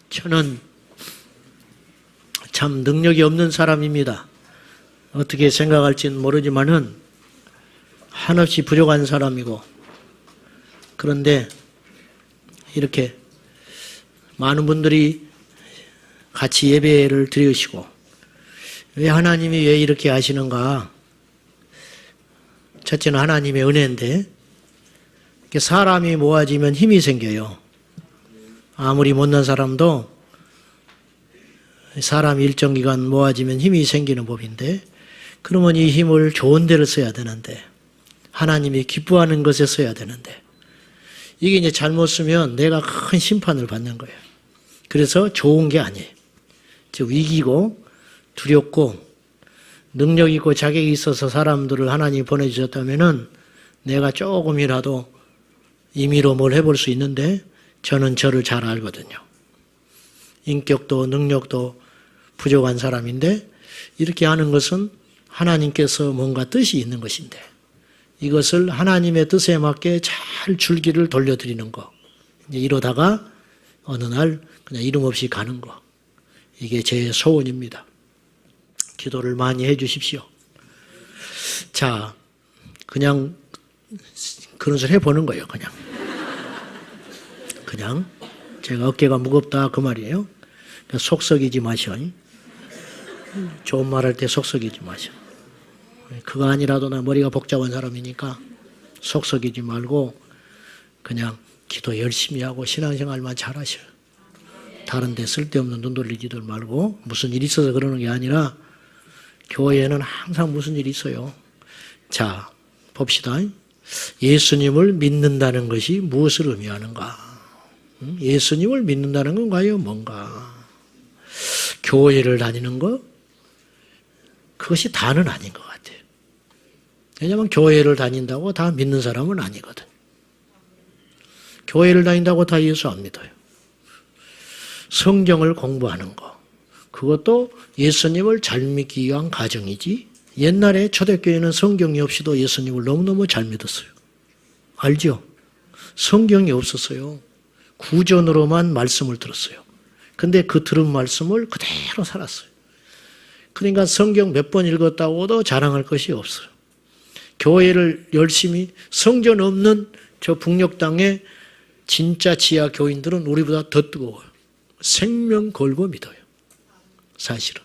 저는 참 능력이 없는 사람입니다. 어떻게 생각할지는 모르지만은 한없이 부족한 사람이고, 그런데 이렇게 많은 분들이 같이 예배를 드리시고, 왜 하나님이 왜 이렇게 하시는가? 첫째는 하나님의 은혜인데, 사람이 모아지면 힘이 생겨요. 아무리 못난 사람도 사람이 일정 기간 모아지면 힘이 생기는 법인데, 그러면 이 힘을 좋은 데를 써야 되는데, 하나님이 기뻐하는 것에 써야 되는데, 이게 이제 잘못 쓰면 내가 큰 심판을 받는 거예요. 그래서 좋은 게 아니에요. 즉 위기고 두렵고 능력 있고 자격이 있어서 사람들을 하나님이 보내주셨다면은 내가 조금이라도 임의로 뭘 해볼 수 있는데, 저는 저를 잘 알거든요. 인격도 능력도 부족한 사람인데, 이렇게 하는 것은 하나님께서 뭔가 뜻이 있는 것인데, 이것을 하나님의 뜻에 맞게 잘 줄기를 돌려드리는 거, 이러다가 어느 날 그냥 이름 없이 가는 거, 이게 제 소원입니다. 기도를 많이 해 주십시오. 자, 그냥 그런 소리 해보는 거예요. 그냥 제가 어깨가 무겁다 그 말이에요. 속썩이지 마셔. 좋은 말 할 때 속썩이지 마셔. 그거 아니라도 나 머리가 복잡한 사람이니까 속썩이지 말고 그냥 기도 열심히 하고 신앙생활만 잘하셔. 다른 데 쓸데없는 눈 돌리지들 말고, 무슨 일이 있어서 그러는 게 아니라 교회에는 항상 무슨 일이 있어요. 자, 봅시다. 예수님을 믿는다는 것이 무엇을 의미하는가? 예수님을 믿는다는 건 과연 뭔가? 교회를 다니는 것? 그것이 다는 아닌 것 같아요. 왜냐하면 교회를 다닌다고 다 믿는 사람은 아니거든. 교회를 다닌다고 다 예수 안 믿어요. 성경을 공부하는 거, 그것도 예수님을 잘 믿기 위한 과정이지, 옛날에 초대교회는 성경이 없이도 예수님을 너무너무 잘 믿었어요. 알죠? 성경이 없었어요. 구전으로만 말씀을 들었어요. 근데 그 들은 말씀을 그대로 살았어요. 그러니까 성경 몇 번 읽었다고도 자랑할 것이 없어요. 교회를 열심히, 성전 없는 저 북녘 땅에 진짜 지하 교인들은 우리보다 더 뜨거워요. 생명 걸고 믿어요. 사실은.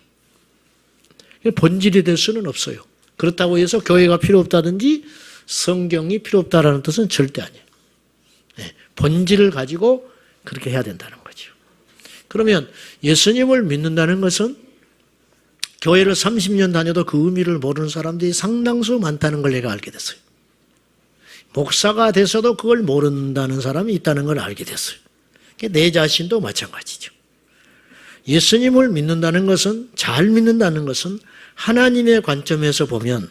본질이 될 수는 없어요. 그렇다고 해서 교회가 필요 없다든지 성경이 필요 없다라는 뜻은 절대 아니에요. 본질을 가지고 그렇게 해야 된다는 거죠. 그러면 예수님을 믿는다는 것은, 교회를 30년 다녀도 그 의미를 모르는 사람들이 상당수 많다는 걸 내가 알게 됐어요. 목사가 돼서도 그걸 모른다는 사람이 있다는 걸 알게 됐어요. 내 자신도 마찬가지죠. 예수님을 믿는다는 것은, 잘 믿는다는 것은 하나님의 관점에서 보면,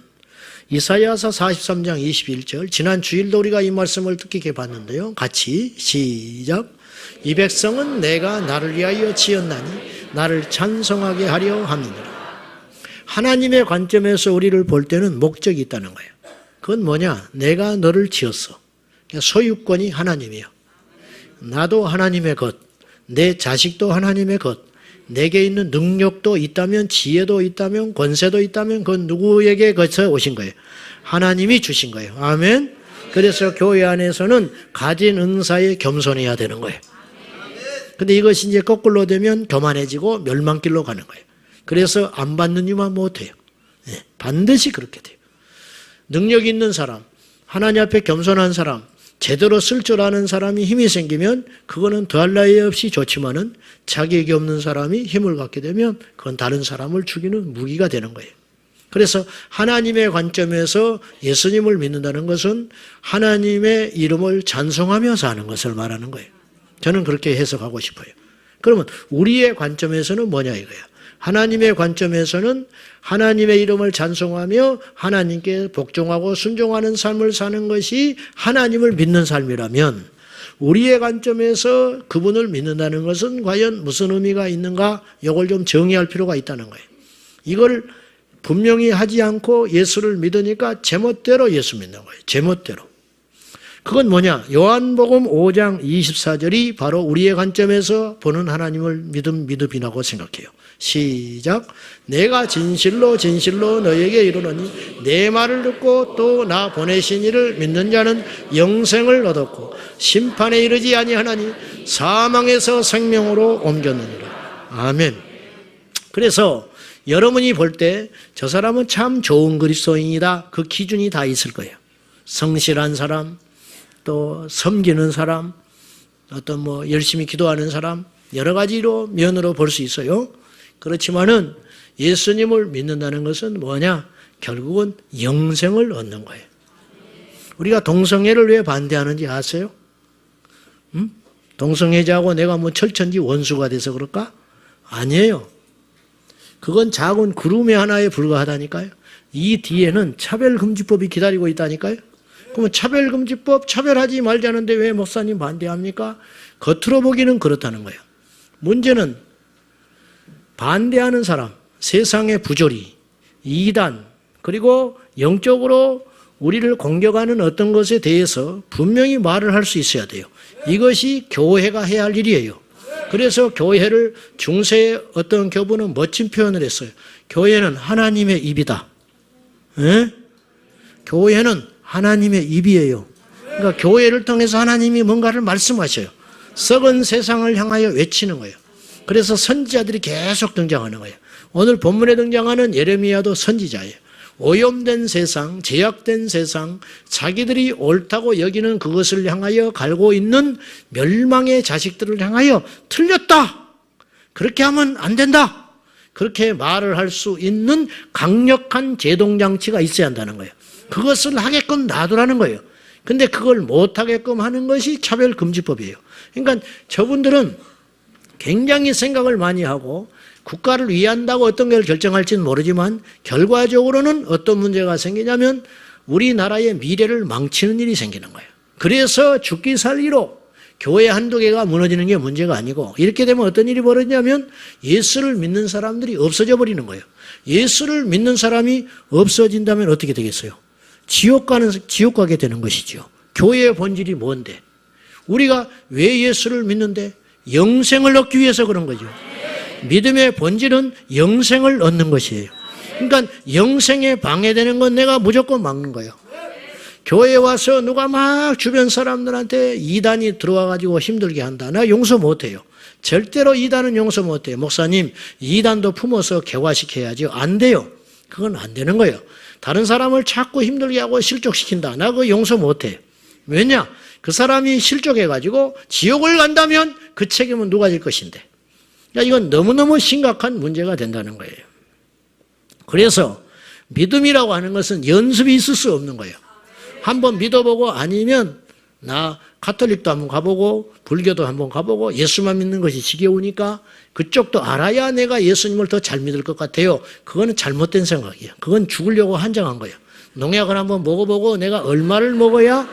이사야서 43장 21절, 지난 주일도 우리가 이 말씀을 뜻깊게 봤는데요. 같이 시작. 이 백성은 내가 나를 위하여 지었나니 나를 찬송하게 하려 함이니라. 하나님의 관점에서 우리를 볼 때는 목적이 있다는 거예요. 그건 뭐냐? 내가 너를 지었어. 소유권이 하나님이에요. 나도 하나님의 것, 내 자식도 하나님의 것, 내게 있는 능력도 있다면, 지혜도 있다면, 권세도 있다면 그건 누구에게 거쳐 오신 거예요? 하나님이 주신 거예요. 아멘. 그래서 교회 안에서는 가진 은사에 겸손해야 되는 거예요. 근데 이것이 이제 거꾸로 되면 교만해지고 멸망길로 가는 거예요. 그래서 안 받는 이만 못해요. 반드시 그렇게 돼요. 능력 있는 사람, 하나님 앞에 겸손한 사람, 제대로 쓸 줄 아는 사람이 힘이 생기면 그거는 더할 나위 없이 좋지만은, 자격이 없는 사람이 힘을 갖게 되면 그건 다른 사람을 죽이는 무기가 되는 거예요. 그래서 하나님의 관점에서 예수님을 믿는다는 것은 하나님의 이름을 찬송하면서 하는 것을 말하는 거예요. 저는 그렇게 해석하고 싶어요. 그러면 우리의 관점에서는 뭐냐 이거예요. 하나님의 관점에서는 하나님의 이름을 찬송하며 하나님께 복종하고 순종하는 삶을 사는 것이 하나님을 믿는 삶이라면, 우리의 관점에서 그분을 믿는다는 것은 과연 무슨 의미가 있는가, 이걸 좀 정의할 필요가 있다는 거예요. 이걸 분명히 하지 않고 예수를 믿으니까 제멋대로 예수 믿는 거예요. 제멋대로. 그건 뭐냐? 요한복음 5장 24절이 바로 우리의 관점에서 보는 하나님을 믿음이라고 생각해요. 시작. 내가 진실로 진실로 너에게 이르노니 내 말을 듣고 또 나 보내신 이를 믿는 자는 영생을 얻었고 심판에 이르지 아니하나니 사망에서 생명으로 옮겼느니라. 아멘. 그래서 여러분이 볼 때 저 사람은 참 좋은 그리스도인이다. 그 기준이 다 있을 거예요. 성실한 사람, 또 섬기는 사람, 어떤 열심히 기도하는 사람, 여러 가지로 면으로 볼 수 있어요. 그렇지만은 예수님을 믿는다는 것은 뭐냐? 결국은 영생을 얻는 거예요. 우리가 동성애를 왜 반대하는지 아세요? 동성애자하고 내가 철천지 원수가 돼서 그럴까? 아니에요. 그건 작은 구름의 하나에 불과하다니까요. 이 뒤에는 차별금지법이 기다리고 있다니까요. 그러면 차별금지법 차별하지 말자는데 왜 목사님 반대합니까? 겉으로 보기는 그렇다는 거예요. 문제는 반대하는 사람, 세상의 부조리, 이단, 그리고 영적으로 우리를 공격하는 어떤 것에 대해서 분명히 말을 할 수 있어야 돼요. 이것이 교회가 해야 할 일이에요. 그래서 교회를 중세의 어떤 교부는 멋진 표현을 했어요. 교회는 하나님의 입이다. 에? 교회는 하나님의 입이에요. 그러니까 교회를 통해서 하나님이 뭔가를 말씀하셔요. 썩은 세상을 향하여 외치는 거예요. 그래서 선지자들이 계속 등장하는 거예요. 오늘 본문에 등장하는 예레미야도 선지자예요. 오염된 세상, 제약된 세상, 자기들이 옳다고 여기는 그것을 향하여 갈고 있는 멸망의 자식들을 향하여 틀렸다. 그렇게 하면 안 된다. 그렇게 말을 할 수 있는 강력한 제동장치가 있어야 한다는 거예요. 그것을 하게끔 놔두라는 거예요. 근데 그걸 못하게끔 하는 것이 차별금지법이에요. 그러니까 저분들은 굉장히 생각을 많이 하고 국가를 위한다고 어떤 걸 결정할지는 모르지만 결과적으로는 어떤 문제가 생기냐면 우리나라의 미래를 망치는 일이 생기는 거예요. 그래서 죽기 살기로 교회 한두 개가 무너지는 게 문제가 아니고 이렇게 되면 어떤 일이 벌어지냐면 예수를 믿는 사람들이 없어져 버리는 거예요. 예수를 믿는 사람이 없어진다면 어떻게 되겠어요? 지옥 가게 되는 것이죠. 교회의 본질이 뭔데? 우리가 왜 예수를 믿는데? 영생을 얻기 위해서 그런 거죠. 믿음의 본질은 영생을 얻는 것이에요. 그러니까 영생에 방해되는 건 내가 무조건 막는 거예요. 교회에 와서 누가 막 주변 사람들한테 이단이 들어와가지고 힘들게 한다. 나 용서 못해요. 절대로 이단은 용서 못해요. 목사님, 이단도 품어서 개화시켜야죠. 안 돼요. 그건 안 되는 거예요. 다른 사람을 자꾸 힘들게 하고 실족시킨다. 나 그거 용서 못해요. 왜냐? 그 사람이 실족해가지고 지옥을 간다면 그 책임은 누가 질 것인데. 그러니까 이건 너무너무 심각한 문제가 된다는 거예요. 그래서 믿음이라고 하는 것은 연습이 있을 수 없는 거예요. 한번 믿어보고 아니면 나 가톨릭도 한번 가보고 불교도 한번 가보고 예수만 믿는 것이 지겨우니까 그쪽도 알아야 내가 예수님을 더 잘 믿을 것 같아요. 그거는 잘못된 생각이에요. 그건 죽으려고 한정한 거예요. 농약을 한번 먹어보고 내가 얼마를 먹어야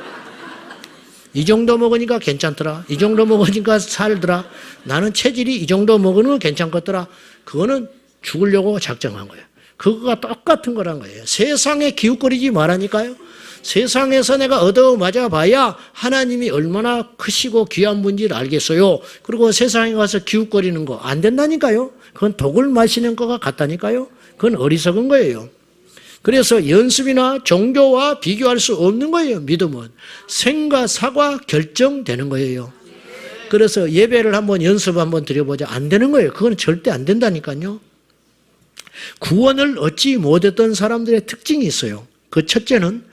이 정도 먹으니까 괜찮더라. 이 정도 먹으니까 살더라. 나는 체질이 이 정도 먹으면 괜찮겠더라. 그거는 죽으려고 작정한 거예요. 그거가 똑같은 거란 거예요. 세상에 기웃거리지 말라니까요. 세상에서 내가 얻어맞아 봐야 하나님이 얼마나 크시고 귀한 분인지를 알겠어요. 그리고 세상에 가서 기웃거리는 거 안 된다니까요. 그건 독을 마시는 거가 같다니까요. 그건 어리석은 거예요. 그래서 연습이나 종교와 비교할 수 없는 거예요. 믿음은 생과 사과 결정되는 거예요. 그래서 예배를 한번 연습 한번 드려보자. 안 되는 거예요. 그건 절대 안 된다니까요. 구원을 얻지 못했던 사람들의 특징이 있어요. 그 첫째는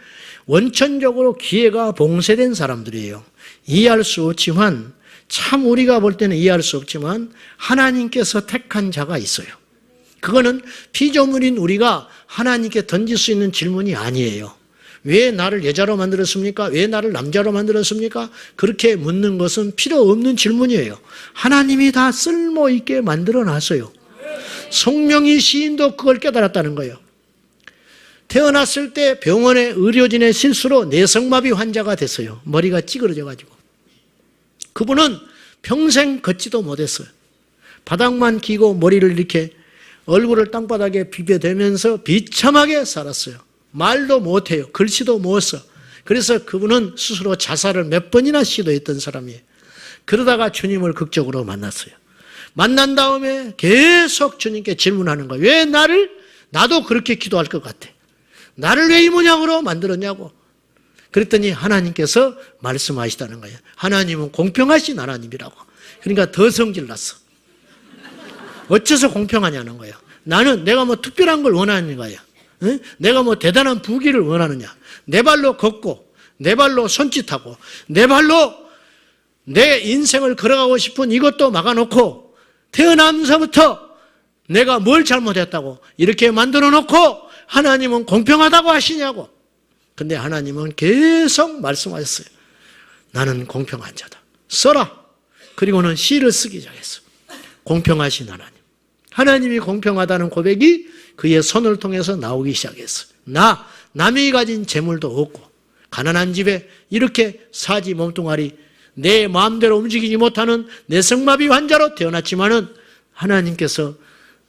원천적으로 기회가 봉쇄된 사람들이에요. 이해할 수 없지만 참 우리가 볼 때는 이해할 수 없지만 하나님께서 택한 자가 있어요. 그거는 피조물인 우리가 하나님께 던질 수 있는 질문이 아니에요. 왜 나를 여자로 만들었습니까? 왜 나를 남자로 만들었습니까? 그렇게 묻는 것은 필요 없는 질문이에요. 하나님이 다 쓸모있게 만들어 놨어요. 송명희 시인도 그걸 깨달았다는 거예요. 태어났을 때 병원의 의료진의 실수로 뇌성마비 환자가 됐어요. 머리가 찌그러져가지고. 그분은 평생 걷지도 못했어요. 바닥만 기고 머리를 이렇게 얼굴을 땅바닥에 비벼대면서 비참하게 살았어요. 말도 못해요. 글씨도 못 써. 그래서 그분은 스스로 자살을 몇 번이나 시도했던 사람이에요. 그러다가 주님을 극적으로 만났어요. 만난 다음에 계속 주님께 질문하는 거예요. 왜 나도 그렇게 기도할 것 같아. 나를 왜 이 모양으로 만들었냐고. 그랬더니 하나님께서 말씀하시다는 거예요. 하나님은 공평하신 하나님이라고. 그러니까 더 성질났어. 어째서 공평하냐는 거예요. 나는 내가 뭐 특별한 걸 원하는 거야. 응? 내가 뭐 대단한 부귀를 원하느냐. 내 발로 걷고 내 발로 손짓하고 내 발로 내 인생을 걸어가고 싶은 이것도 막아놓고 태어나면서부터 내가 뭘 잘못했다고 이렇게 만들어 놓고 하나님은 공평하다고 하시냐고. 근데 하나님은 계속 말씀하셨어요. 나는 공평한 자다. 써라. 그리고는 시를 쓰기 시작했어. 공평하신 하나님. 하나님이 공평하다는 고백이 그의 손을 통해서 나오기 시작했어. 남이 가진 재물도 없고 가난한 집에 이렇게 사지 몸뚱아리 내 마음대로 움직이지 못하는 뇌성마비 환자로 태어났지만은 하나님께서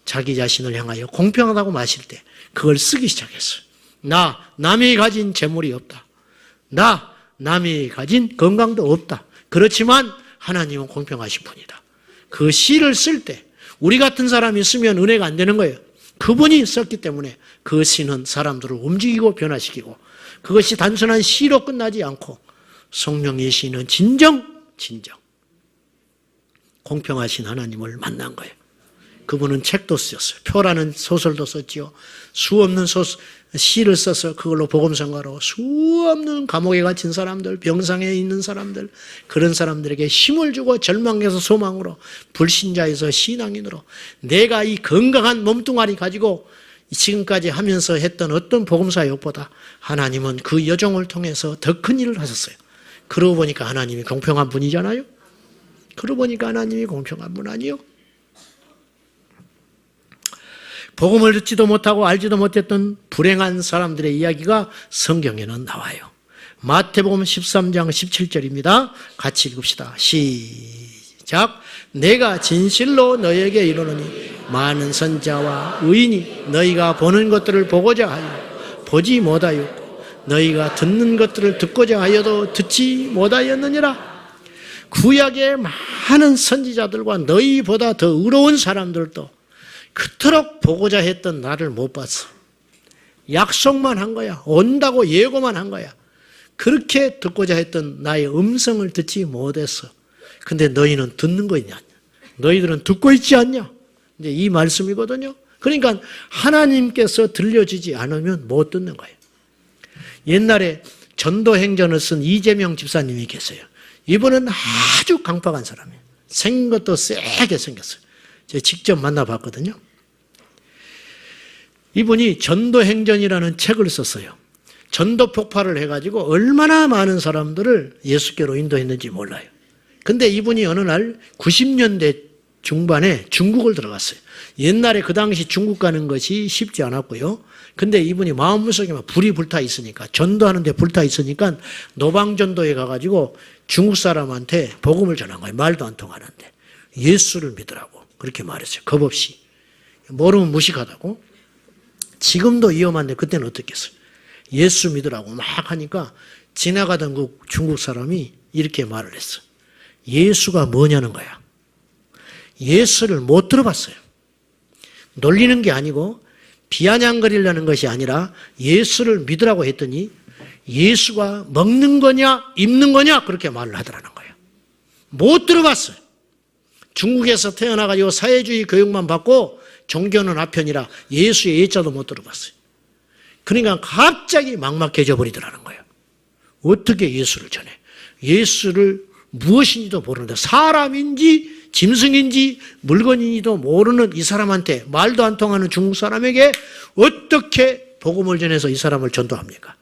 자기 자신을 향하여 공평하다고 마실 때 그걸 쓰기 시작했어요. 남이 가진 재물이 없다. 남이 가진 건강도 없다. 그렇지만 하나님은 공평하신 분이다. 그 시를 쓸 때 우리 같은 사람이 쓰면 은혜가 안 되는 거예요. 그분이 썼기 때문에 그 시는 사람들을 움직이고 변화시키고 그것이 단순한 시로 끝나지 않고 성령의 시는 진정 공평하신 하나님을 만난 거예요. 그분은 책도 쓰셨어요. 표라는 소설도 썼지요. 수없는 시를 써서 그걸로 복음성가로 수없는 감옥에 갇힌 사람들, 병상에 있는 사람들, 그런 사람들에게 힘을 주고 절망에서 소망으로, 불신자에서 신앙인으로 내가 이 건강한 몸뚱아리 가지고 지금까지 하면서 했던 어떤 복음사역보다 하나님은 그 여정을 통해서 더 큰 일을 하셨어요. 그러고 보니까 하나님이 공평한 분이잖아요. 그러고 보니까 하나님이 공평한 분 아니요? 복음을 듣지도 못하고 알지도 못했던 불행한 사람들의 이야기가 성경에는 나와요. 마태복음 13장 17절입니다. 같이 읽읍시다. 시작. 내가 진실로 너에게 이르노니 많은 선자와 의인이 너희가 보는 것들을 보고자 하여 보지 못하였고 너희가 듣는 것들을 듣고자 하여도 듣지 못하였느니라. 구약의 많은 선지자들과 너희보다 더 의로운 사람들도 그토록 보고자 했던 나를 못 봤어. 약속만 한 거야. 온다고 예고만 한 거야. 그렇게 듣고자 했던 나의 음성을 듣지 못했어. 근데 너희는 듣는 거 있냐? 너희들은 듣고 있지 않냐? 이제 이 말씀이거든요. 그러니까 하나님께서 들려주지 않으면 못 듣는 거예요. 옛날에 전도행전을 쓴 이재명 집사님이 계세요. 이분은 아주 강팍한 사람이에요. 생긴 것도 세게 생겼어요. 제가 직접 만나봤거든요. 이분이 전도행전이라는 책을 썼어요. 전도 폭발을 해가지고 얼마나 많은 사람들을 예수께로 인도했는지 몰라요. 근데 이분이 어느 날 90년대 중반에 중국을 들어갔어요. 옛날에 그 당시 중국 가는 것이 쉽지 않았고요. 근데 이분이 마음속에 불이 불타 있으니까, 전도하는데 불타 있으니까 노방전도에 가가지고 중국 사람한테 복음을 전한 거예요. 말도 안 통하는데. 예수를 믿으라고 그렇게 말했어요. 겁 없이. 모르면 무식하다고. 지금도 위험한데 그때는 어떻겠어요? 예수 믿으라고 막 하니까 지나가던 그 중국 사람이 이렇게 말을 했어. 예수가 뭐냐는 거야. 예수를 못 들어봤어요. 놀리는 게 아니고 비아냥거리려는 것이 아니라 예수를 믿으라고 했더니 예수가 먹는 거냐 입는 거냐 그렇게 말을 하더라는 거예요. 못 들어봤어요. 중국에서 태어나가지고 사회주의 교육만 받고 종교는 아편이라 예수의 예자도 못 들어봤어요. 그러니까 갑자기 막막해져 버리더라는 거예요. 어떻게 예수를 전해? 예수를 무엇인지도 모르는데 사람인지 짐승인지 물건인지도 모르는 이 사람한테 말도 안 통하는 중국 사람에게 어떻게 복음을 전해서 이 사람을 전도합니까?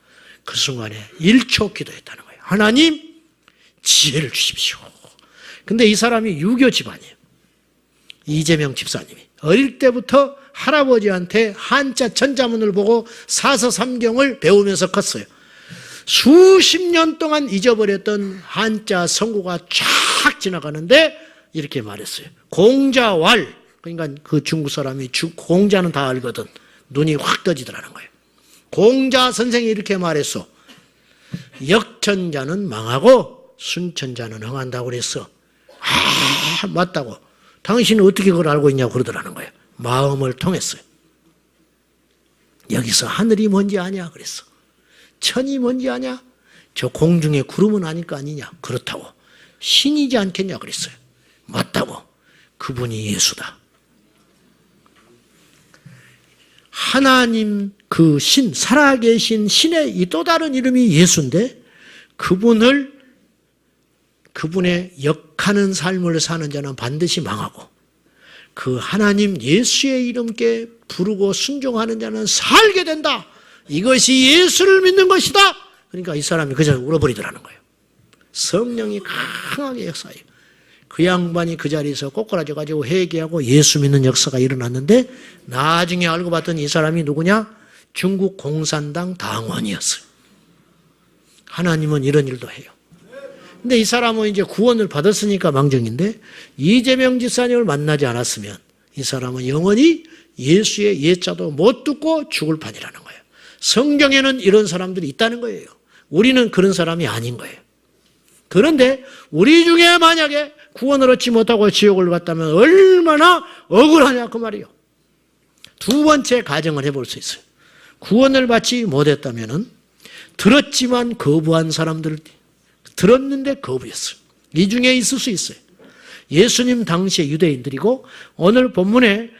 그 순간에 1초 기도했다는 거예요. 하나님 지혜를 주십시오. 근데 이 사람이 유교 집안이에요. 이재명 집사님이. 어릴 때부터 할아버지한테 한자 천자문을 보고 사서삼경을 배우면서 컸어요. 수십 년 동안 잊어버렸던 한자 성구가 쫙 지나가는데 이렇게 말했어요. 공자왈. 그러니까 그 중국 사람이 공자는 다 알거든. 눈이 확 떠지더라는 거예요. 공자 선생이 이렇게 말했어. 역천자는 망하고 순천자는 흥한다고 그랬어. 아, 맞다고. 당신은 어떻게 그걸 알고 있냐고 그러더라는 거예요. 마음을 통했어요. 여기서 하늘이 뭔지 아냐 그랬어. 천이 뭔지 아냐? 저 공중에 구름은 아닐 거 아니냐? 그렇다고. 신이지 않겠냐 그랬어요. 맞다고. 그분이 예수다. 하나님 그 신, 살아계신 신의 이 또 다른 이름이 예수인데 그분의 역하는 삶을 사는 자는 반드시 망하고 그 하나님 예수의 이름께 부르고 순종하는 자는 살게 된다. 이것이 예수를 믿는 것이다. 그러니까 이 사람이 그저 울어버리더라는 거예요. 성령이 강하게 역사해요. 그 양반이 그 자리에서 꼬꾸라져가지고 회개하고 예수 믿는 역사가 일어났는데 나중에 알고 봤더니 이 사람이 누구냐? 중국 공산당 당원이었어요. 하나님은 이런 일도 해요. 근데 이 사람은 이제 구원을 받았으니까 망정인데 이재명 지사님을 만나지 않았으면 이 사람은 영원히 예수의 예자도 못 듣고 죽을 판이라는 거예요. 성경에는 이런 사람들이 있다는 거예요. 우리는 그런 사람이 아닌 거예요. 그런데 우리 중에 만약에 구원을 얻지 못하고 지옥을 갔다면 얼마나 억울하냐 그 말이에요. 두 번째 가정을 해볼 수 있어요. 구원을 받지 못했다면 들었지만 거부한 사람들, 들었는데 거부했어요. 이 중에 있을 수 있어요. 예수님 당시의 유대인들이고 오늘 본문에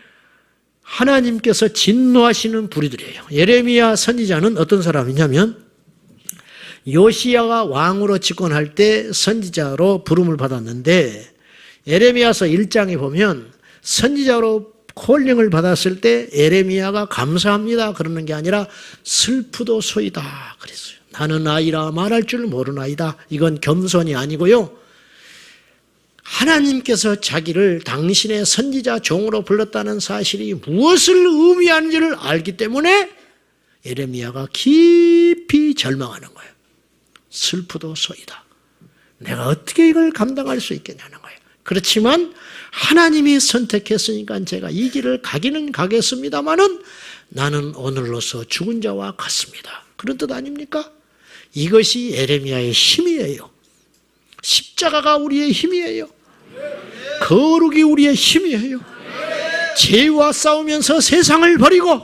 하나님께서 진노하시는 부류들이에요. 예레미야 선지자는 어떤 사람이냐면 요시야가 왕으로 집권할 때 선지자로 부름을 받았는데 예레미야서 1장에 보면 선지자로 콜링을 받았을 때 예레미야가 감사합니다 그러는 게 아니라 슬프도소이다 그랬어요. 나는 아이라 말할 줄 모르나이다. 이건 겸손이 아니고요. 하나님께서 자기를 당신의 선지자 종으로 불렀다는 사실이 무엇을 의미하는지를 알기 때문에 예레미야가 깊이 절망하는 거예요. 슬프도소이다. 내가 어떻게 이걸 감당할 수 있겠냐는 거예요. 그렇지만 하나님이 선택했으니까 제가 이 길을 가기는 가겠습니다마는 나는 오늘로서 죽은 자와 같습니다. 그런 뜻 아닙니까? 이것이 예레미야의 힘이에요. 십자가가 우리의 힘이에요. 거룩이 우리의 힘이에요. 죄와 싸우면서 세상을 버리고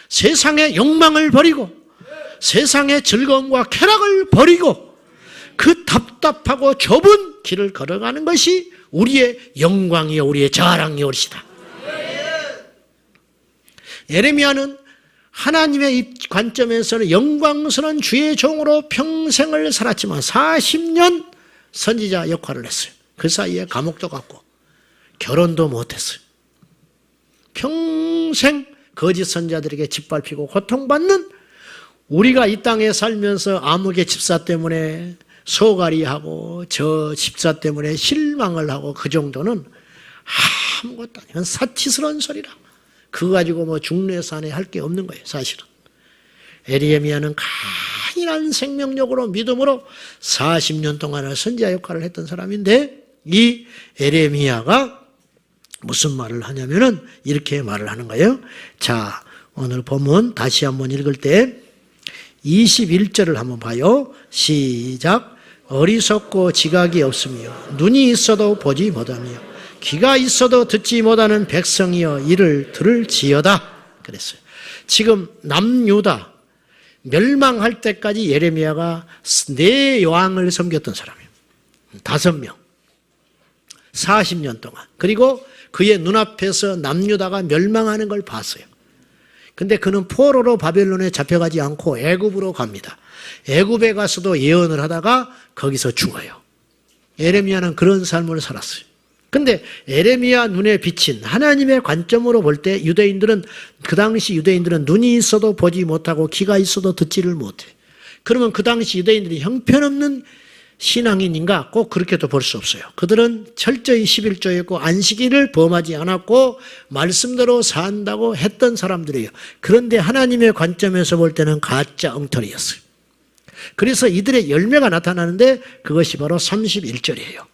세상의 욕망을 버리고 세상의 즐거움과 쾌락을 버리고 그 답답하고 좁은 길을 걸어가는 것이 우리의 영광이요 우리의 자랑이오리시다. 예레미야는 하나님의 이 관점에서는 영광스러운 주의 종으로 평생을 살았지만 40년 선지자 역할을 했어요. 그 사이에 감옥도 갔고 결혼도 못했어요. 평생 거짓 선지자들에게 짓밟히고 고통받는 우리가 이 땅에 살면서 암흑의 집사 때문에 소갈이하고 저 집사 때문에 실망을 하고 그 정도는 아무것도 아니야. 사치스러운 소리라. 그거 가지고 뭐 중래산에 할 게 없는 거예요. 사실은. 예레미야는 강인한 생명력으로 믿음으로 40년 동안을 선지자 역할을 했던 사람인데 이 예레미야가 무슨 말을 하냐면은 이렇게 말을 하는 거예요. 자, 오늘 본문 다시 한번 읽을 때 21절을 한번 봐요. 시작. 어리석고 지각이 없으며 눈이 있어도 보지 못하며 귀가 있어도 듣지 못하는 백성이여 이를 들을지어다 그랬어요. 지금 남유다 멸망할 때까지 예레미야가 4왕을 섬겼던 사람이에요. 5명 40년 동안. 그리고 그의 눈앞에서 남유다가 멸망하는 걸 봤어요. 근데 그는 포로로 바벨론에 잡혀가지 않고 애굽으로 갑니다. 애굽에 가서도 예언을 하다가 거기서 죽어요. 예레미야는 그런 삶을 살았어요. 근데 예레미야 눈에 비친 하나님의 관점으로 볼 때 유대인들은 그 당시 유대인들은 눈이 있어도 보지 못하고 귀가 있어도 듣지를 못해. 그러면 그 당시 유대인들이 형편없는 신앙인인가? 꼭 그렇게도 볼 수 없어요. 그들은 철저히 11조였고 안식일을 범하지 않았고 말씀대로 산다고 했던 사람들이에요. 그런데 하나님의 관점에서 볼 때는 가짜 엉터리였어요. 그래서 이들의 열매가 나타나는데 그것이 바로 31절이에요.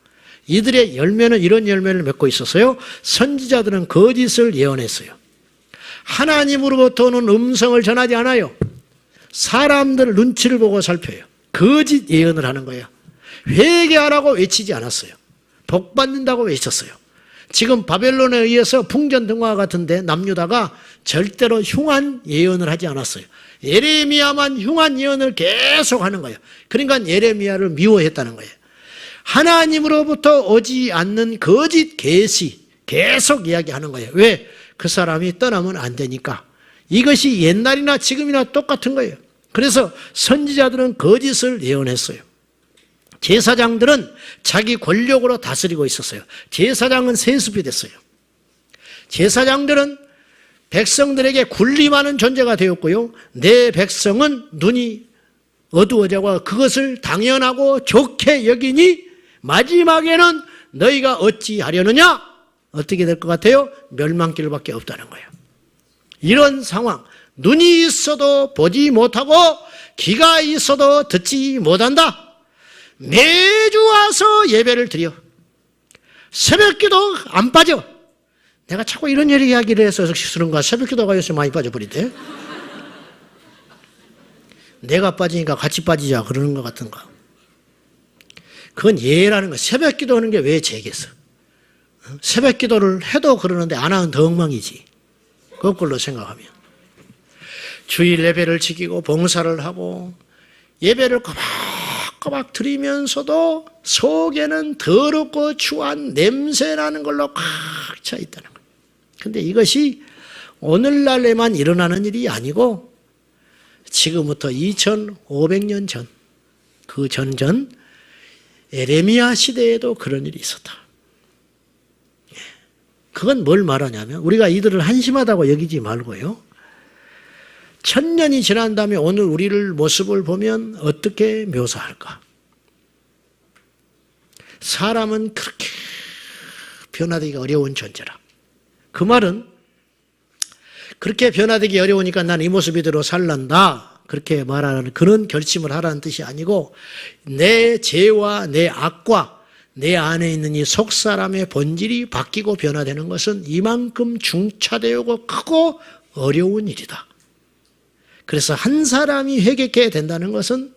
이들의 열매는 이런 열매를 맺고 있었어요. 선지자들은 거짓을 예언했어요. 하나님으로부터 오는 음성을 전하지 않아요. 사람들 눈치를 보고 살펴요. 거짓 예언을 하는 거예요. 회개하라고 외치지 않았어요. 복 받는다고 외쳤어요. 지금 바벨론에 의해서 풍전등화 같은데 남유다가 절대로 흉한 예언을 하지 않았어요. 예레미야만 흉한 예언을 계속 하는 거예요. 그러니까 예레미야를 미워했다는 거예요. 하나님으로부터 오지 않는 거짓 계시 계속 이야기하는 거예요. 왜? 그 사람이 떠나면 안 되니까. 이것이 옛날이나 지금이나 똑같은 거예요. 그래서 선지자들은 거짓을 예언했어요. 제사장들은 자기 권력으로 다스리고 있었어요. 제사장은 세습이 됐어요. 제사장들은 백성들에게 군림하는 존재가 되었고요. 내 백성은 눈이 어두워져가 그것을 당연하고 좋게 여기니 마지막에는 너희가 어찌하려느냐? 어떻게 될 것 같아요? 멸망길밖에 없다는 거예요. 이런 상황, 눈이 있어도 보지 못하고 귀가 있어도 듣지 못한다. 매주 와서 예배를 드려. 새벽기도 안 빠져. 내가 자꾸 이런 이야기를 해서 그런가. 새벽기도가 요새 많이 빠져버린대. 내가 빠지니까 같이 빠지자 그러는 것 같은가. 그건 예라는 거야. 새벽기도 하는 게 왜 죄겠어. 새벽기도를 해도 그러는데 안 하면 더 엉망이지. 거꾸로 생각하면. 주일 예배를 지키고 봉사를 하고 예배를 꼬박꼬박 드리면서도 속에는 더럽고 추한 냄새나는 걸로 꽉 차 있다는 거예요. 그런데 이것이 오늘날에만 일어나는 일이 아니고 지금부터 2500년 전, 그 전전 에레미야 시대에도 그런 일이 있었다. 그건 뭘 말하냐면 우리가 이들을 한심하다고 여기지 말고요. 1000년이 지난 다음에 오늘 우리를 모습을 보면 어떻게 묘사할까? 사람은 그렇게 변화되기가 어려운 존재라. 그 말은 그렇게 변화되기 어려우니까 난 이 모습이대로 살란다. 그렇게 말하는 그런 결심을 하라는 뜻이 아니고 내 죄와 내 악과 내 안에 있는 이 속사람의 본질이 바뀌고 변화되는 것은 이만큼 중차대하고 크고 어려운 일이다. 그래서 한 사람이 회개해야 된다는 것은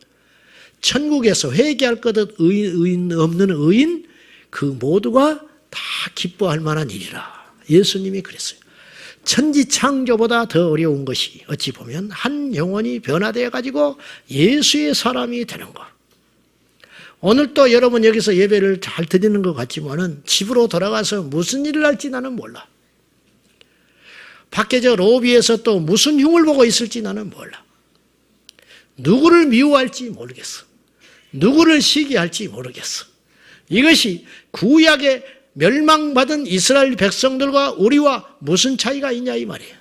천국에서 회개할 것 없는 의인 그 모두가 다 기뻐할 만한 일이라. 예수님이 그랬어요. 천지 창조보다 더 어려운 것이 어찌 보면 한 영혼이 변화되어 가지고 예수의 사람이 되는 것. 오늘 또 여러분 여기서 예배를 잘 드리는 것 같지만은 집으로 돌아가서 무슨 일을 할지 나는 몰라. 밖에 저 로비에서 또 무슨 흉을 보고 있을지 나는 몰라. 누구를 미워할지 모르겠어. 누구를 시기할지 모르겠어. 이것이 구약의 멸망받은 이스라엘 백성들과 우리와 무슨 차이가 있냐 이 말이에요.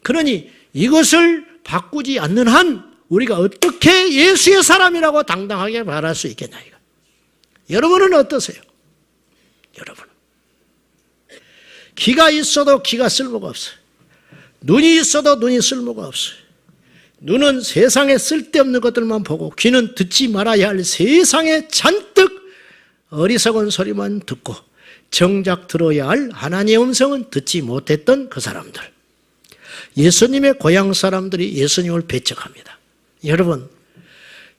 그러니 이것을 바꾸지 않는 한 우리가 어떻게 예수의 사람이라고 당당하게 말할 수 있겠냐 이거. 여러분은 어떠세요? 여러분. 귀가 있어도 귀가 쓸모가 없어요. 눈이 있어도 눈이 쓸모가 없어요. 눈은 세상에 쓸데없는 것들만 보고 귀는 듣지 말아야 할 세상에 잔뜩 어리석은 소리만 듣고 정작 들어야 할 하나님의 음성은 듣지 못했던 그 사람들. 예수님의 고향 사람들이 예수님을 배척합니다. 여러분,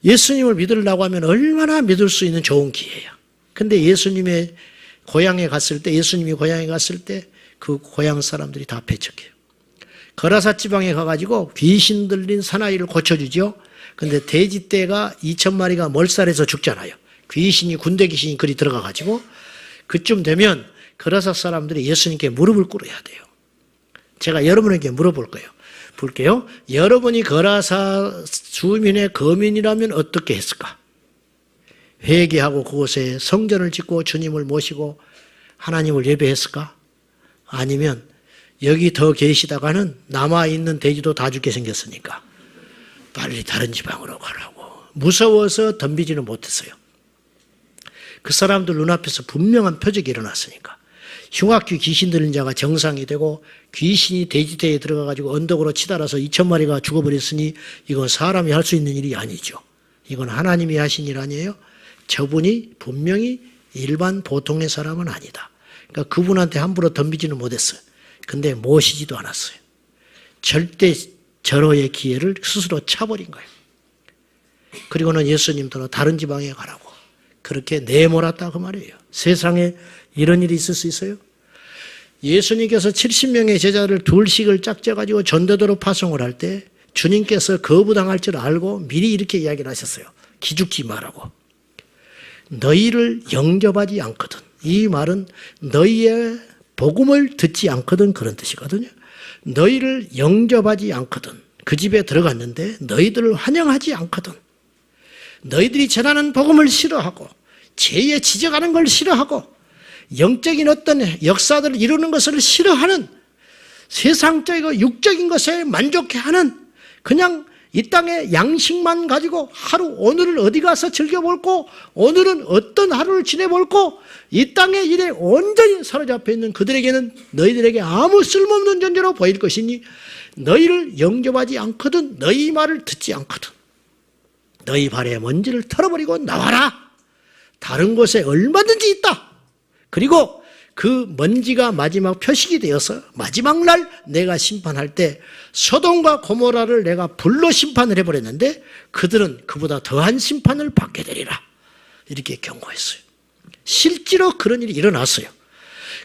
예수님을 믿으려고 하면 얼마나 믿을 수 있는 좋은 기회예요. 근데 예수님의 고향에 갔을 때, 예수님이 고향에 갔을 때 그 고향 사람들이 다 배척해요. 거라사 지방에 가가지고 귀신 들린 사나이를 고쳐주죠. 근데 돼지떼가 2000마리가 몰살해서 죽잖아요. 귀신이, 군대 귀신이 그리 들어가가지고 그쯤 되면 거라사 사람들이 예수님께 무릎을 꿇어야 돼요. 제가 여러분에게 물어볼 거예요. 볼게요. 여러분이 거라사 주민의 거민이라면 어떻게 했을까? 회개하고 그곳에 성전을 짓고 주님을 모시고 하나님을 예배했을까? 아니면 여기 더 계시다가는 남아있는 돼지도 다 죽게 생겼으니까 빨리 다른 지방으로 가라고 무서워서 덤비지는 못했어요. 그 사람들 눈앞에서 분명한 표적이 일어났으니까. 흉악귀 귀신 들린 자가 정상이 되고 귀신이 돼지떼에 들어가가지고 언덕으로 치달아서 2000마리가 죽어버렸으니 이건 사람이 할 수 있는 일이 아니죠. 이건 하나님이 하신 일 아니에요? 저분이 분명히 일반 보통의 사람은 아니다. 그러니까 그분한테 함부로 덤비지는 못했어요. 근데 모시지도 않았어요. 절대 절호의 기회를 스스로 차버린 거예요. 그리고는 예수님도 다른 지방에 가라고. 그렇게 내몰았다 그 말이에요. 세상에 이런 일이 있을 수 있어요? 예수님께서 70명의 제자를 둘씩을 짝져가지고 전도도로 파송을 할 때 주님께서 거부당할 줄 알고 미리 이렇게 이야기를 하셨어요. 기죽지 말라고. 너희를 영접하지 않거든. 이 말은 너희의 복음을 듣지 않거든 그런 뜻이거든요. 너희를 영접하지 않거든. 그 집에 들어갔는데 너희들을 환영하지 않거든. 너희들이 전하는 복음을 싫어하고 죄에 지적하는 걸 싫어하고 영적인 어떤 역사들을 이루는 것을 싫어하는 세상적이고 육적인 것에 만족해하는 그냥 이 땅의 양식만 가지고 하루 오늘을 어디 가서 즐겨볼고 오늘은 어떤 하루를 지내볼고 이 땅의 일에 온전히 사로잡혀 있는 그들에게는 너희들에게 아무 쓸모없는 존재로 보일 것이니 너희를 영접하지 않거든 너희 말을 듣지 않거든 너희 발에 먼지를 털어버리고 나와라. 다른 곳에 얼마든지 있다. 그리고 그 먼지가 마지막 표식이 되어서 마지막 날 내가 심판할 때 소돔과 고모라를 내가 불로 심판을 해버렸는데 그들은 그보다 더한 심판을 받게 되리라. 이렇게 경고했어요. 실제로 그런 일이 일어났어요.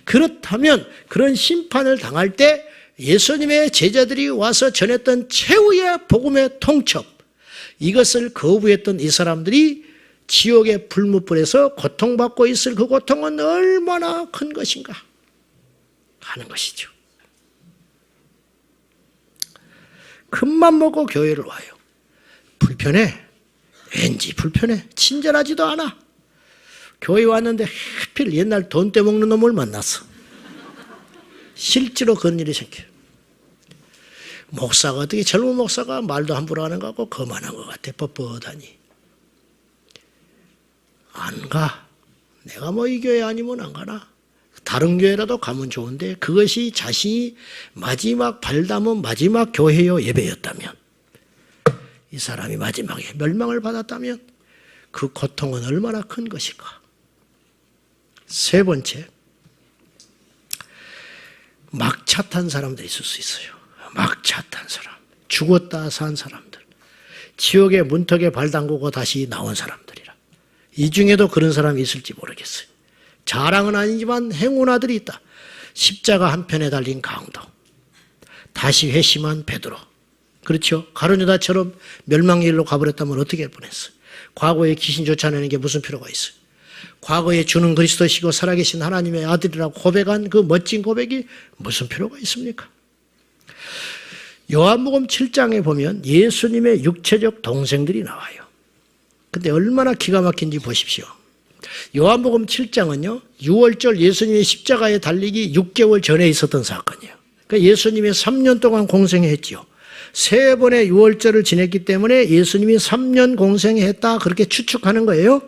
그렇다면 그런 심판을 당할 때 예수님의 제자들이 와서 전했던 최후의 복음의 통첩 이것을 거부했던 이 사람들이 지옥의 불못불에서 고통받고 있을 그 고통은 얼마나 큰 것인가 하는 것이죠. 큰맘 먹고 교회를 와요. 불편해. 왠지 불편해. 친절하지도 않아. 교회 왔는데 하필 옛날 돈 떼먹는 놈을 만났어. 실제로 그런 일이 생겨요. 목사가 어떻게 젊은 목사가 말도 함부로 하는 것 같고 거만한 것 같아. 뻣뻣하니. 안 가. 내가 뭐 이 교회 아니면 안 가나. 다른 교회라도 가면 좋은데 그것이 자신이 마지막 발 담은 마지막 교회요 예배였다면 이 사람이 마지막에 멸망을 받았다면 그 고통은 얼마나 큰 것인가. 세 번째, 막차 탄 사람들이 있을 수 있어요. 막차 탄 사람. 죽었다 산 사람들. 지옥의 문턱에 발 담그고 다시 나온 사람들이라. 이 중에도 그런 사람이 있을지 모르겠어요. 자랑은 아니지만 행운아들이 있다. 십자가 한편에 달린 강도. 다시 회심한 베드로. 그렇죠. 가룟유다처럼 멸망의 일로 가버렸다면 어떻게 할 뻔했어요. 과거에 귀신 쫓아내는 게 무슨 필요가 있어요. 과거에 주는 그리스도시고 살아계신 하나님의 아들이라고 고백한 그 멋진 고백이 무슨 필요가 있습니까? 요한복음 7장에 보면 예수님의 육체적 동생들이 나와요. 근데 얼마나 기가 막힌지 보십시오. 요한복음 7장은요. 6월절 예수님의 십자가에 달리기 6개월 전에 있었던 사건이에요. 그러니까 예수님이 3년 동안 공생했지요. 3번의 6월절을 지냈기 때문에 예수님이 3년 공생했다 그렇게 추측하는 거예요.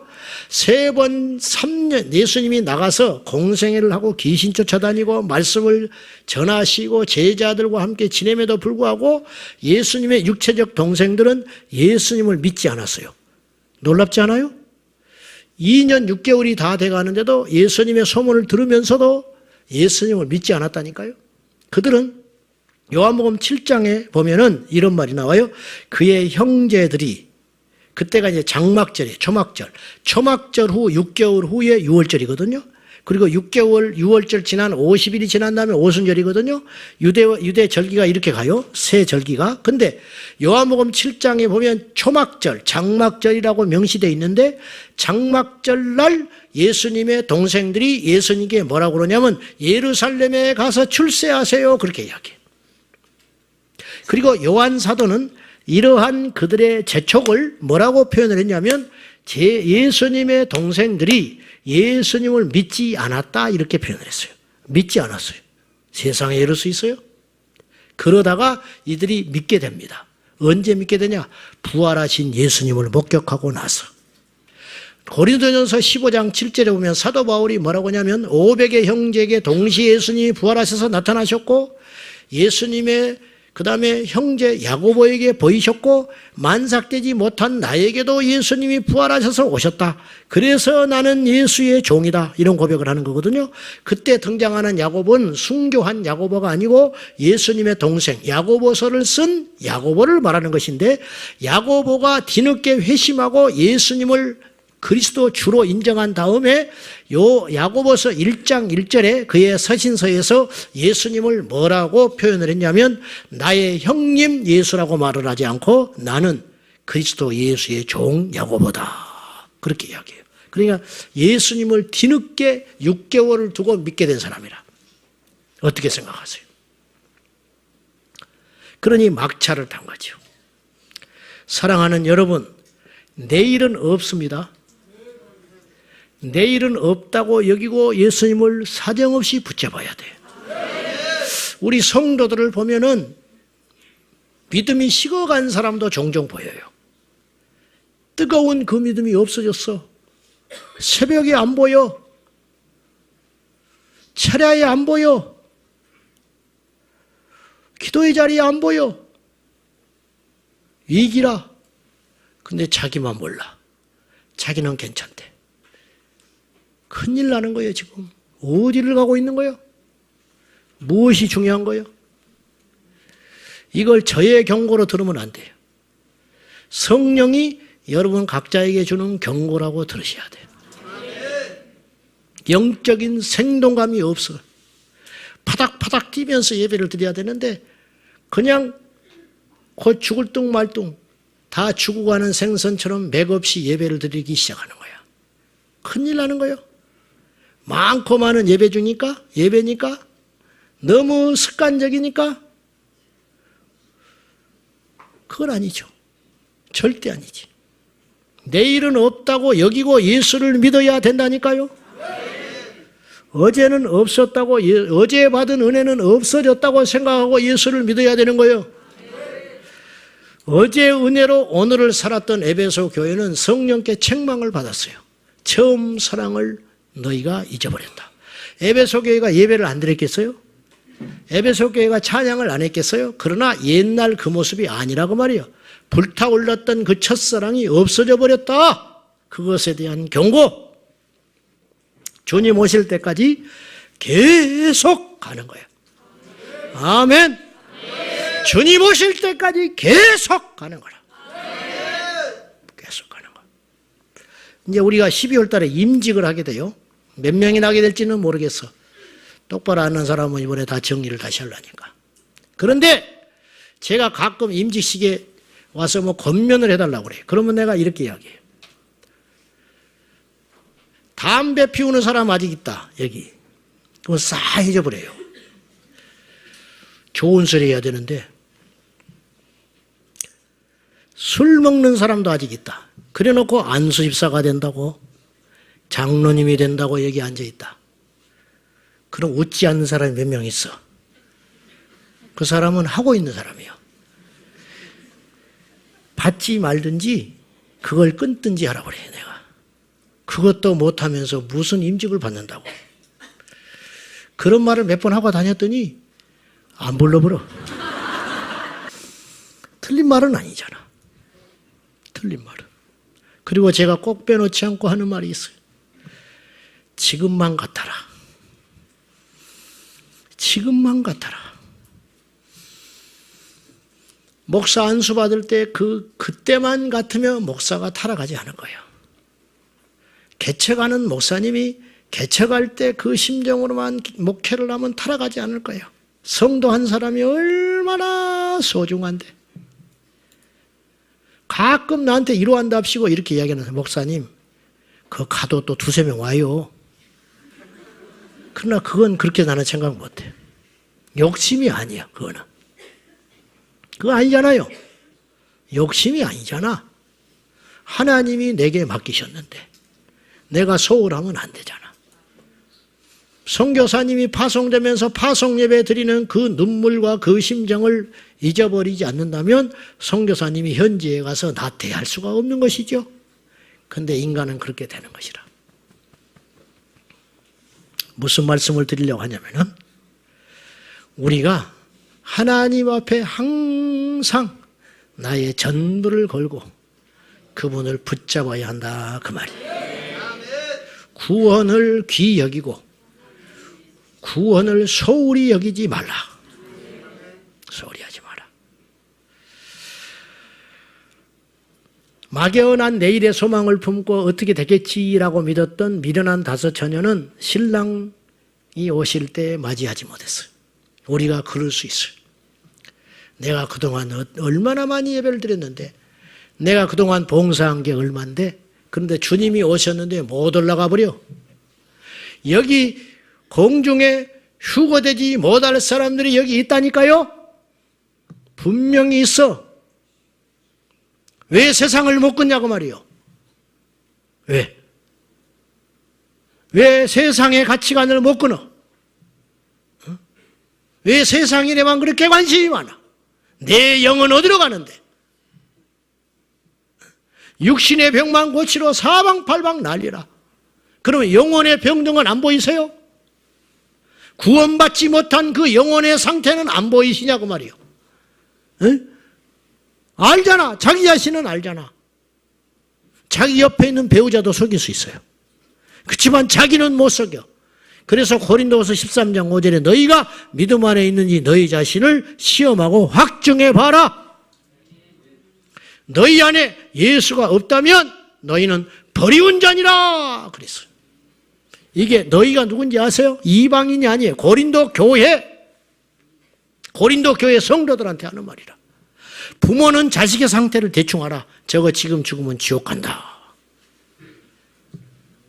3번 3년 예수님이 나가서 공생애를 하고 귀신 쫓아다니고 말씀을 전하시고 제자들과 함께 지냄에도 불구하고 예수님의 육체적 동생들은 예수님을 믿지 않았어요. 놀랍지 않아요? 2년 6개월이 다 돼가는데도 예수님의 소문을 들으면서도 예수님을 믿지 않았다니까요. 그들은 요한복음 7장에 보면은 이런 말이 나와요. 그의 형제들이 그때가 이제 장막절이에요. 초막절. 초막절 후 6개월 후에 6월절이거든요. 그리고 6개월 6월절 지난 50일이 지난 다음에 오순절이거든요. 유대 절기가 이렇게 가요. 새 절기가. 근데 요한복음 7장에 보면 초막절, 장막절이라고 명시되어 있는데 장막절 날 예수님의 동생들이 예수님께 뭐라고 그러냐면 예루살렘에 가서 출세하세요. 그렇게 이야기해요. 그리고 요한 사도는 이러한 그들의 재촉을 뭐라고 표현을 했냐면 예수님의 동생들이 예수님을 믿지 않았다 이렇게 표현을 했어요. 믿지 않았어요. 세상에 이럴 수 있어요? 그러다가 이들이 믿게 됩니다. 언제 믿게 되냐? 부활하신 예수님을 목격하고 나서. 고린도전서 15장 7절에 보면 사도 바울이 뭐라고 하냐면 500의 형제에게 동시에 예수님이 부활하셔서 나타나셨고 예수님의 그 다음에 형제 야고보에게 보이셨고 만삭되지 못한 나에게도 예수님이 부활하셔서 오셨다. 그래서 나는 예수의 종이다. 이런 고백을 하는 거거든요. 그때 등장하는 야고보는 순교한 야고보가 아니고 예수님의 동생 야고보서를 쓴 야고보를 말하는 것인데, 야고보가 뒤늦게 회심하고 예수님을 그리스도 주로 인정한 다음에 요 야고보서 1장 1절에 그의 서신서에서 예수님을 뭐라고 표현을 했냐면 나의 형님 예수라고 말을 하지 않고 나는 그리스도 예수의 종 야고보다, 그렇게 이야기해요. 그러니까 예수님을 뒤늦게 6개월을 두고 믿게 된 사람이라. 어떻게 생각하세요? 그러니 막차를 탄 거죠. 사랑하는 여러분, 내일은 없습니다. 내일은 없다고 여기고 예수님을 사정없이 붙잡아야 돼요. 우리 성도들을 보면은 믿음이 식어간 사람도 종종 보여요. 뜨거운 그 믿음이 없어졌어. 새벽에 안 보여. 철야에 안 보여. 기도의 자리에 안 보여. 위기라. 근데 자기만 몰라. 자기는 괜찮대. 큰일 나는 거예요, 지금. 어디를 가고 있는 거예요? 무엇이 중요한 거예요? 이걸 저의 경고로 들으면 안 돼요. 성령이 여러분 각자에게 주는 경고라고 들으셔야 돼요. 영적인 생동감이 없어. 파닥파닥 뛰면서 예배를 드려야 되는데 그냥 곧 죽을 둥 말 둥 다 죽어가는 생선처럼 맥없이 예배를 드리기 시작하는 거야. 큰일 나는 거예요. 많고 많은 예배 주니까, 예배니까, 너무 습관적이니까, 그건 아니죠. 절대 아니지. 내일은 없다고 여기고 예수를 믿어야 된다니까요. 어제는 없었다고, 어제 받은 은혜는 없어졌다고 생각하고 예수를 믿어야 되는 거예요. 어제 은혜로 오늘을 살았던 에베소 교회는 성령께 책망을 받았어요. 처음 사랑을 너희가 잊어버렸다. 에베소 교회가 예배를 안 드렸겠어요? 에베소 교회가 찬양을 안 했겠어요? 그러나 옛날 그 모습이 아니라고 말이에요. 불타올랐던 그 첫사랑이 없어져 버렸다. 그것에 대한 경고. 주님 오실 때까지 계속 가는 거예요. 아멘. 주님 오실 때까지 계속 가는 거라. 계속 가는 거. 이제 우리가 12월 달에 임직을 하게 돼요. 몇 명이 나게 될지는 모르겠어. 똑바로 아는 사람은 이번에 다 정리를 다시 하려니까. 그런데 제가 가끔 임직식에 와서 뭐 권면을 해달라고 그래요. 그러면 내가 이렇게 이야기해요. 담배 피우는 사람 아직 있다, 여기. 그건 싸해져 버려요. 좋은 소리 해야 되는데, 술 먹는 사람도 아직 있다. 그래 놓고 안수집사가 된다고, 장로님이 된다고 여기 앉아있다. 그럼 웃지 않는 사람이 몇 명 있어. 그 사람은 하고 있는 사람이에요. 받지 말든지 그걸 끊든지 하라고 그래, 내가. 그것도 못하면서 무슨 임직을 받는다고. 그런 말을 몇 번 하고 다녔더니 안 불러버려. 틀린 말은 아니잖아. 틀린 말은. 그리고 제가 꼭 빼놓지 않고 하는 말이 있어요. 지금만 같아라. 지금만 같아라. 목사 안수 받을 때 그때만 같으면 목사가 타락하지 않을 거예요. 개척하는 목사님이 개척할 때 그 심정으로만 목회를 하면 타락하지 않을 거예요. 성도 한 사람이 얼마나 소중한데. 가끔 나한테 이러한답시고 이렇게 이야기하는 목사님, 그 가도 또 2-3명 와요. 그러나 그건 그렇게 나는 생각 못해. 욕심이 아니야, 그거는. 그거 아니잖아요. 욕심이 아니잖아. 하나님이 내게 맡기셨는데 내가 소홀하면 안 되잖아. 선교사님이 파송되면서 파송예배 드리는 그 눈물과 그 심정을 잊어버리지 않는다면 선교사님이 현지에 가서 나태할 수가 없는 것이죠. 그런데 인간은 그렇게 되는 것이라. 무슨 말씀을 드리려고 하냐면은 우리가 하나님 앞에 항상 나의 전부를 걸고 그분을 붙잡아야 한다 그 말이에요. 구원을 귀히 여기고 구원을 소홀히 여기지 말라. 소홀히 하지 마라. 막연한 내일의 소망을 품고 어떻게 되겠지라고 믿었던 미련한 5 처녀는 신랑이 오실 때 맞이하지 못했어요. 우리가 그럴 수 있어요. 내가 그동안 얼마나 많이 예배를 드렸는데, 내가 그동안 봉사한 게 얼만데, 그런데 주님이 오셨는데 못 올라가 버려. 여기 공중에 휴거되지 못할 사람들이 여기 있다니까요. 분명히 있어. 왜 세상을 못 끊냐고 말이요. 왜 세상의 가치관을 못 끊어? 왜 세상일에만 그렇게 관심이 많아? 내 영은 어디로 가는데? 육신의 병만 고치러 사방팔방 난리라. 그러면 영혼의 병등은 안 보이세요? 구원받지 못한 그 영혼의 상태는 안 보이시냐고 말이요. 응? 알잖아. 자기 자신은 알잖아. 자기 옆에 있는 배우자도 속일 수 있어요. 그렇지만 자기는 못 속여. 그래서 고린도후서 13장 5절에 너희가 믿음 안에 있는지 너희 자신을 시험하고 확증해 봐라. 너희 안에 예수가 없다면 너희는 버리운 자니라 그랬어요. 이게 너희가 누군지 아세요? 이방인이 아니에요. 고린도 교회 성도들한테 하는 말이라. 부모는 자식의 상태를 대충 알아. 저거 지금 죽으면 지옥 간다.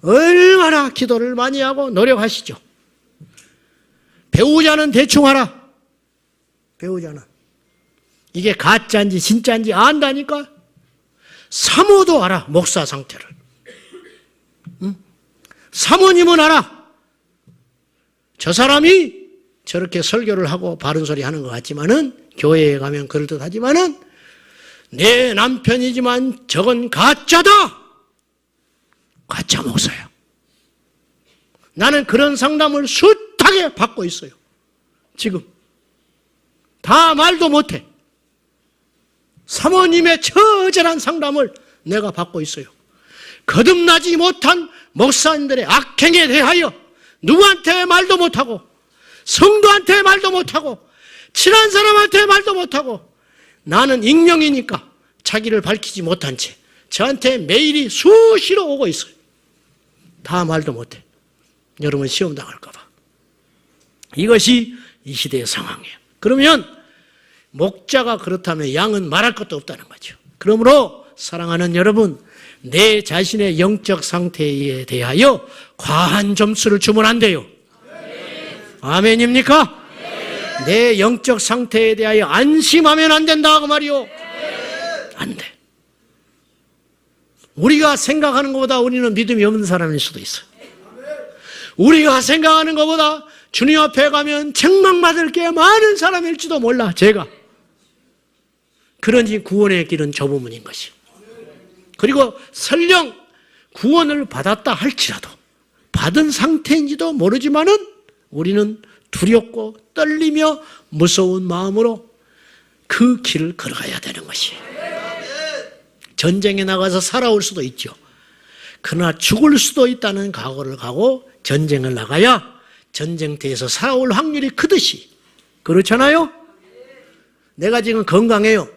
얼마나 기도를 많이 하고 노력하시죠. 배우자는 대충 알아. 배우자는. 이게 가짜인지 진짜인지 안다니까. 사모도 알아. 목사 상태를. 응? 사모님은 알아. 저 사람이 저렇게 설교를 하고 바른 소리 하는 것 같지만은, 교회에 가면 그럴듯하지만은, 내 남편이지만 저건 가짜다. 가짜 목사야. 나는 그런 상담을 숱하게 받고 있어요. 지금. 다 말도 못해. 사모님의 처절한 상담을 내가 받고 있어요. 거듭나지 못한 목사님들의 악행에 대하여 누구한테 말도 못하고, 성도한테 말도 못하고, 친한 사람한테 말도 못하고, 나는 익명이니까 자기를 밝히지 못한 채 저한테 메일이 수시로 오고 있어요. 다 말도 못해. 여러분 시험 당할까 봐. 이것이 이 시대의 상황이에요. 그러면 목자가 그렇다면 양은 말할 것도 없다는 거죠. 그러므로 사랑하는 여러분, 내 자신의 영적 상태에 대하여 과한 점수를 주면 안 돼요. 아멘입니까? 내 영적 상태에 대하여 안심하면 안 된다 그 말이요. 안 돼. 우리가 생각하는 것보다 우리는 믿음이 없는 사람일 수도 있어요. 우리가 생각하는 것보다 주님 앞에 가면 책망받을 게 많은 사람일지도 몰라. 제가. 그러니 구원의 길은 좁음인 것이. 그리고 설령 구원을 받았다 할지라도 받은 상태인지도 모르지만은 우리는 두렵고 떨리며 무서운 마음으로 그 길을 걸어가야 되는 것이. 전쟁에 나가서 살아올 수도 있죠. 그러나 죽을 수도 있다는 각오를 가고 전쟁을 나가야 전쟁터에서 살아올 확률이 크듯이. 그렇잖아요? 내가 지금 건강해요.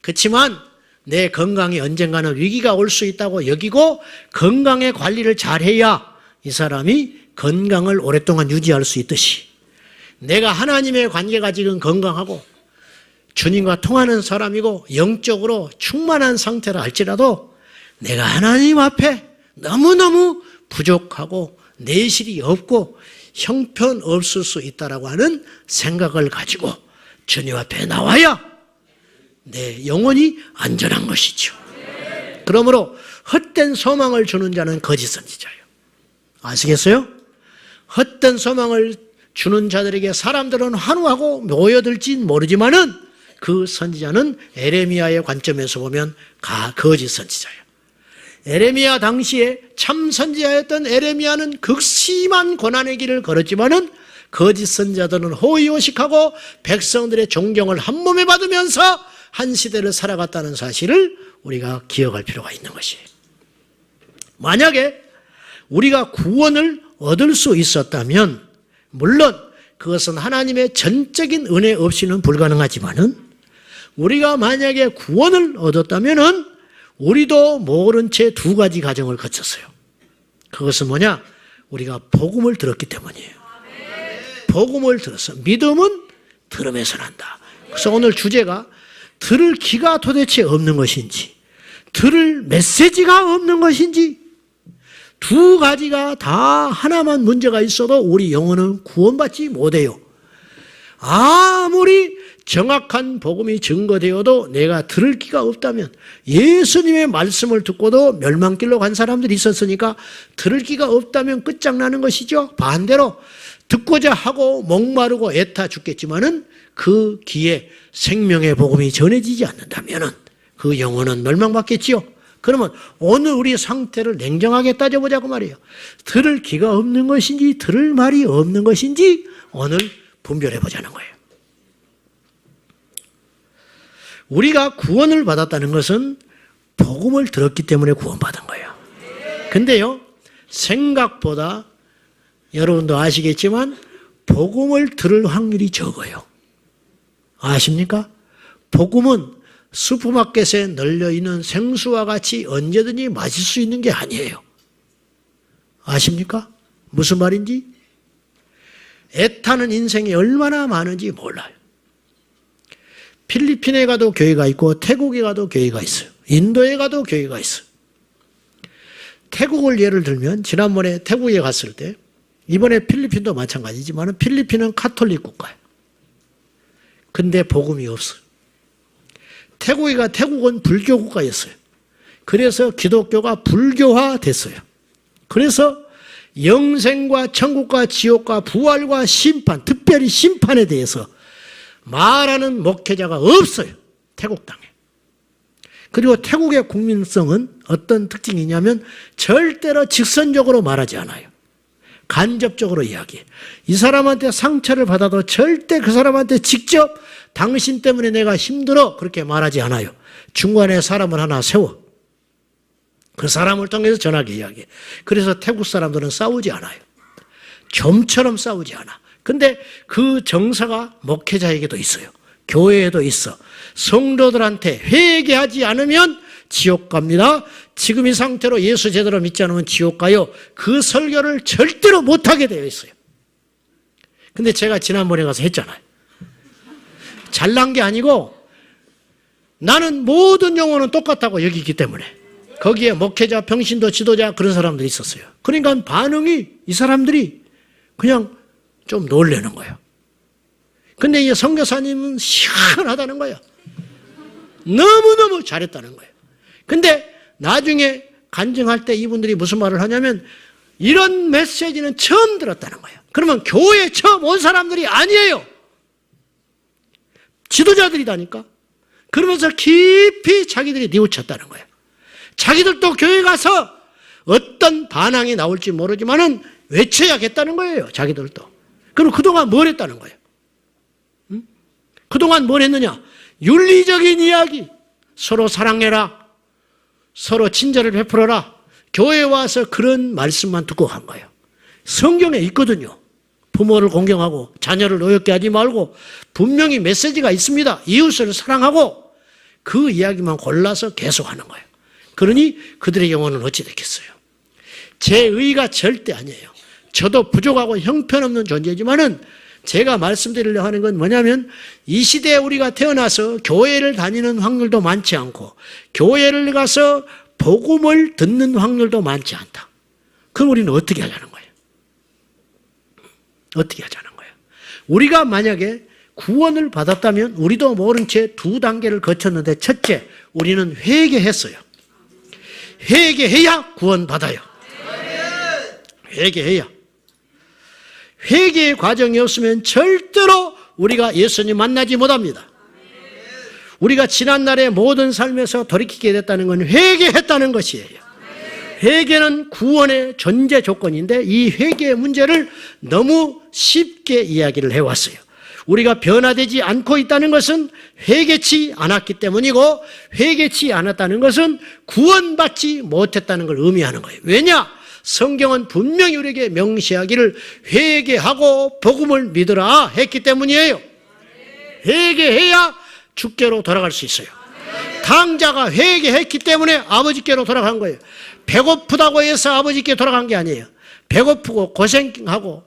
그렇지만 내 건강이 언젠가는 위기가 올 수 있다고 여기고 건강의 관리를 잘해야 이 사람이 건강을 오랫동안 유지할 수 있듯이, 내가 하나님의 관계가 지금 건강하고 주님과 통하는 사람이고 영적으로 충만한 상태라 할지라도 내가 하나님 앞에 너무너무 부족하고 내실이 없고 형편없을 수 있다라고 하는 생각을 가지고 주님 앞에 나와야 내 영혼이 안전한 것이죠. 그러므로 헛된 소망을 주는 자는 거짓 선지자예요. 아시겠어요? 헛된 소망을 주는 자들에게 사람들은 환호하고 모여들진 모르지만은 그 선지자는 에레미야의 관점에서 보면 거짓 선지자예요. 에레미야 당시에 참 선지자였던 에레미야는 극심한 고난의 길을 걸었지만은 거짓 선자들은 호의호식하고 백성들의 존경을 한 몸에 받으면서 한 시대를 살아갔다는 사실을 우리가 기억할 필요가 있는 것이에요. 만약에 우리가 구원을 얻을 수 있었다면 물론 그것은 하나님의 전적인 은혜 없이는 불가능하지만은 우리가 만약에 구원을 얻었다면은 우리도 모른 채 두 가지 과정을 거쳤어요. 그것은 뭐냐? 우리가 복음을 들었기 때문이에요. 복음을 들었어. 믿음은 들음에서 난다. 그래서 오늘 주제가 들을 귀가 도대체 없는 것인지, 들을 메시지가 없는 것인지, 두 가지가 다 하나만 문제가 있어도 우리 영혼은 구원받지 못해요. 아무리 정확한 복음이 증거되어도 내가 들을 귀가 없다면, 예수님의 말씀을 듣고도 멸망길로 간 사람들이 있었으니까 들을 귀가 없다면 끝장나는 것이죠. 반대로 듣고자 하고 목마르고 애타 죽겠지만은 그 귀에 생명의 복음이 전해지지 않는다면은 그 영혼은 멸망받겠지요. 그러면 오늘 우리 상태를 냉정하게 따져보자고 말이에요. 들을 귀가 없는 것인지 들을 말이 없는 것인지 오늘 분별해 보자는 거예요. 우리가 구원을 받았다는 것은 복음을 들었기 때문에 구원받은 거예요. 근데요, 생각보다 여러분도 아시겠지만 복음을 들을 확률이 적어요. 아십니까? 복음은 슈퍼마켓에 널려있는 생수와 같이 언제든지 마실 수 있는 게 아니에요. 아십니까? 무슨 말인지? 애타는 인생이 얼마나 많은지 몰라요. 필리핀에 가도 교회가 있고 태국에 가도 교회가 있어요. 인도에 가도 교회가 있어요. 태국을 예를 들면 지난번에 태국에 갔을 때, 이번에 필리핀도 마찬가지지만 필리핀은 카톨릭 국가예요. 근데 복음이 없어요. 태국은 불교 국가였어요. 그래서 기독교가 불교화 됐어요. 그래서 영생과 천국과 지옥과 부활과 심판, 특별히 심판에 대해서 말하는 목회자가 없어요. 태국 땅에. 그리고 태국의 국민성은 어떤 특징이냐면 절대로 직선적으로 말하지 않아요. 간접적으로 이야기해. 이 사람한테 상처를 받아도 절대 그 사람한테 직접 당신 때문에 내가 힘들어 그렇게 말하지 않아요. 중간에 사람을 하나 세워. 그 사람을 통해서 전하게 이야기해. 그래서 태국 사람들은 싸우지 않아요. 좀처럼 싸우지 않아. 근데 그 정서가 목회자에게도 있어요. 교회에도 있어. 성도들한테 회개하지 않으면 지옥 갑니다. 지금 이 상태로 예수 제대로 믿지 않으면 지옥 가요. 그 설교를 절대로 못하게 되어 있어요. 근데 제가 지난번에 가서 했잖아요. 잘난 게 아니고 나는 모든 영혼은 똑같다고 여기기 때문에 거기에 목회자, 평신도, 지도자 그런 사람들이 있었어요. 그러니까 반응이 이 사람들이 그냥 좀 놀라는 거예요. 근데 이 선교사님은 시원하다는 거예요. 너무너무 잘했다는 거예요. 근데 나중에 간증할 때 이분들이 무슨 말을 하냐면 이런 메시지는 처음 들었다는 거예요. 그러면 교회에 처음 온 사람들이 아니에요. 지도자들이다니까. 그러면서 깊이 자기들이 뉘우쳤다는 거예요. 자기들도 교회 가서 어떤 반항이 나올지 모르지만은 외쳐야겠다는 거예요. 자기들도. 그럼 그동안 뭘 했다는 거예요? 응? 그동안 뭘 했느냐? 윤리적인 이야기. 서로 사랑해라. 서로 친절을 베풀어라. 교회에 와서 그런 말씀만 듣고 간 거예요. 성경에 있거든요. 부모를 공경하고 자녀를 어렵게 하지 말고 분명히 메시지가 있습니다. 이웃을 사랑하고 그 이야기만 골라서 계속하는 거예요. 그러니 그들의 영혼은 어찌 됐겠어요? 제 의가 절대 아니에요. 저도 부족하고 형편없는 존재지만은 제가 말씀드리려고 하는 건 뭐냐면 이 시대에 우리가 태어나서 교회를 다니는 확률도 많지 않고 교회를 가서 복음을 듣는 확률도 많지 않다. 그럼 우리는 어떻게 하자는 거예요? 어떻게 하자는 거예요? 우리가 만약에 구원을 받았다면 우리도 모른 채 두 단계를 거쳤는데 첫째, 우리는 회개했어요. 회개해야 구원받아요. 회개해야. 회개의 과정이 없으면 절대로 우리가 예수님 만나지 못합니다. 우리가 지난날의 모든 삶에서 돌이키게 됐다는 건 회개했다는 것이에요. 회개는 구원의 전제 조건인데 이 회개의 문제를 너무 쉽게 이야기를 해왔어요. 우리가 변화되지 않고 있다는 것은 회개치 않았기 때문이고, 회개치 않았다는 것은 구원받지 못했다는 걸 의미하는 거예요. 왜냐? 성경은 분명히 우리에게 명시하기를 회개하고 복음을 믿으라 했기 때문이에요. 회개해야 주께로 돌아갈 수 있어요. 당자가 회개했기 때문에 아버지께로 돌아간 거예요. 배고프다고 해서 아버지께 돌아간 게 아니에요. 배고프고 고생하고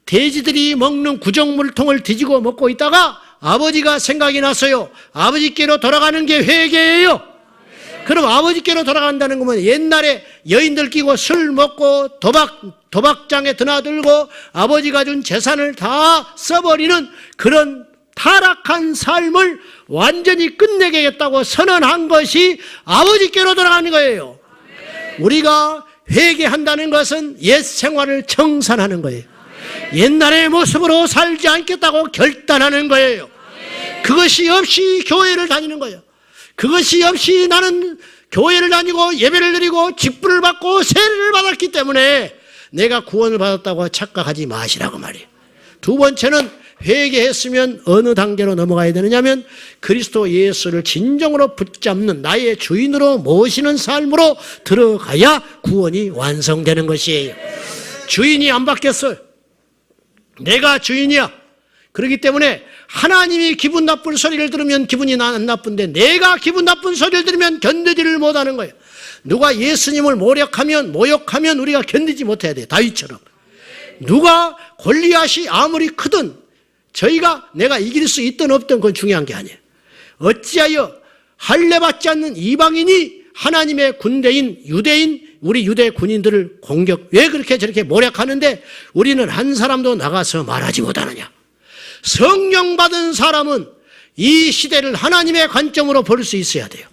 돼지들이 먹는 구정물통을 뒤지고 먹고 있다가 아버지가 생각이 났어요. 아버지께로 돌아가는 게 회개예요. 그럼 아버지께로 돌아간다는 거면 옛날에 여인들 끼고 술 먹고 도박장에 드나들고 아버지가 준 재산을 다 써버리는 그런 타락한 삶을 완전히 끝내겠다고 선언한 것이 아버지께로 돌아가는 거예요. 우리가 회개한다는 것은 옛 생활을 청산하는 거예요. 옛날의 모습으로 살지 않겠다고 결단하는 거예요. 그것이 없이 교회를 다니는 거예요. 그것이 없이 나는 교회를 다니고 예배를 드리고 직분을 받고 세례를 받았기 때문에 내가 구원을 받았다고 착각하지 마시라고 말이에요. 두 번째는 회개했으면 어느 단계로 넘어가야 되느냐면 그리스도 예수를 진정으로 붙잡는 나의 주인으로 모시는 삶으로 들어가야 구원이 완성되는 것이에요. 주인이 안 바뀌었어요. 내가 주인이야. 그렇기 때문에 하나님이 기분 나쁜 소리를 들으면 기분이 안 나쁜데 내가 기분 나쁜 소리를 들으면 견디지를 못하는 거예요. 누가 예수님을 모욕하면 우리가 견디지 못해야 돼요. 다윗처럼. 누가 골리앗이 아무리 크든 내가 이길 수 있든 없든 그건 중요한 게 아니에요. 어찌하여 할례받지 않는 이방인이 하나님의 군대인 유대인 우리 유대 군인들을 왜 그렇게 저렇게 모략하는데 우리는 한 사람도 나가서 말하지 못하느냐. 성령 받은 사람은 이 시대를 하나님의 관점으로 볼 수 있어야 돼요.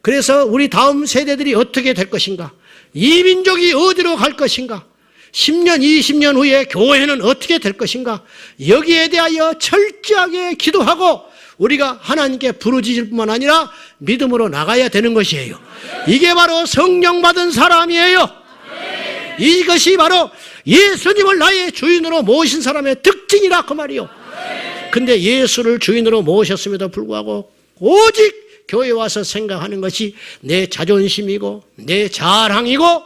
그래서 우리 다음 세대들이 어떻게 될 것인가, 이 민족이 어디로 갈 것인가, 10년 20년 후에 교회는 어떻게 될 것인가, 여기에 대하여 철저하게 기도하고 우리가 하나님께 부르짖을 뿐만 아니라 믿음으로 나가야 되는 것이에요. 이게 바로 성령 받은 사람이에요. 이것이 바로 예수님을 나의 주인으로 모신 사람의 특징이라 그 말이요. 근데 예수를 주인으로 모셨음에도 불구하고 오직 교회에 와서 생각하는 것이 내 자존심이고 내 자랑이고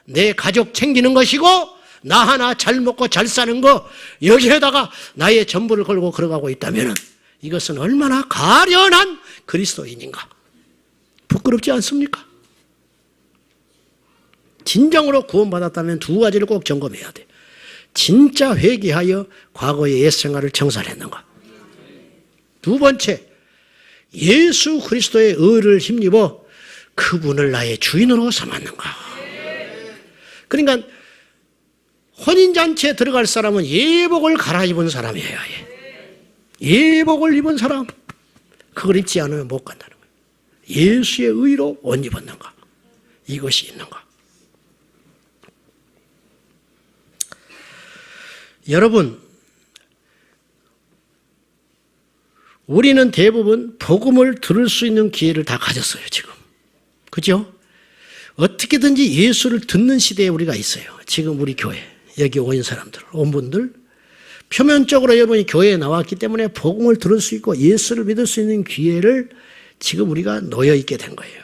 내 가족 챙기는 것이고 나 하나 잘 먹고 잘 사는 거, 여기에다가 나의 전부를 걸고 걸어가고 있다면 이것은 얼마나 가련한 그리스도인인가. 부끄럽지 않습니까? 진정으로 구원받았다면 두 가지를 꼭 점검해야 돼. 진짜 회개하여 과거의 옛 생활을 청산했는가. 두 번째, 예수 그리스도의 의를 힘입어 그분을 나의 주인으로 삼았는가. 그러니까 혼인잔치에 들어갈 사람은 예복을 갈아입은 사람이에요. 예복을 입은 사람, 그걸 입지 않으면 못 간다는 거예요. 예수의 의로 옷 입었는가. 이것이 있는가. 여러분, 우리는 대부분 복음을 들을 수 있는 기회를 다 가졌어요, 지금. 그죠? 어떻게든지 예수를 듣는 시대에 우리가 있어요. 지금 우리 교회, 여기 온 사람들, 온 분들, 표면적으로 여러분이 교회에 나왔기 때문에 복음을 들을 수 있고 예수를 믿을 수 있는 기회를 지금 우리가 놓여 있게 된 거예요.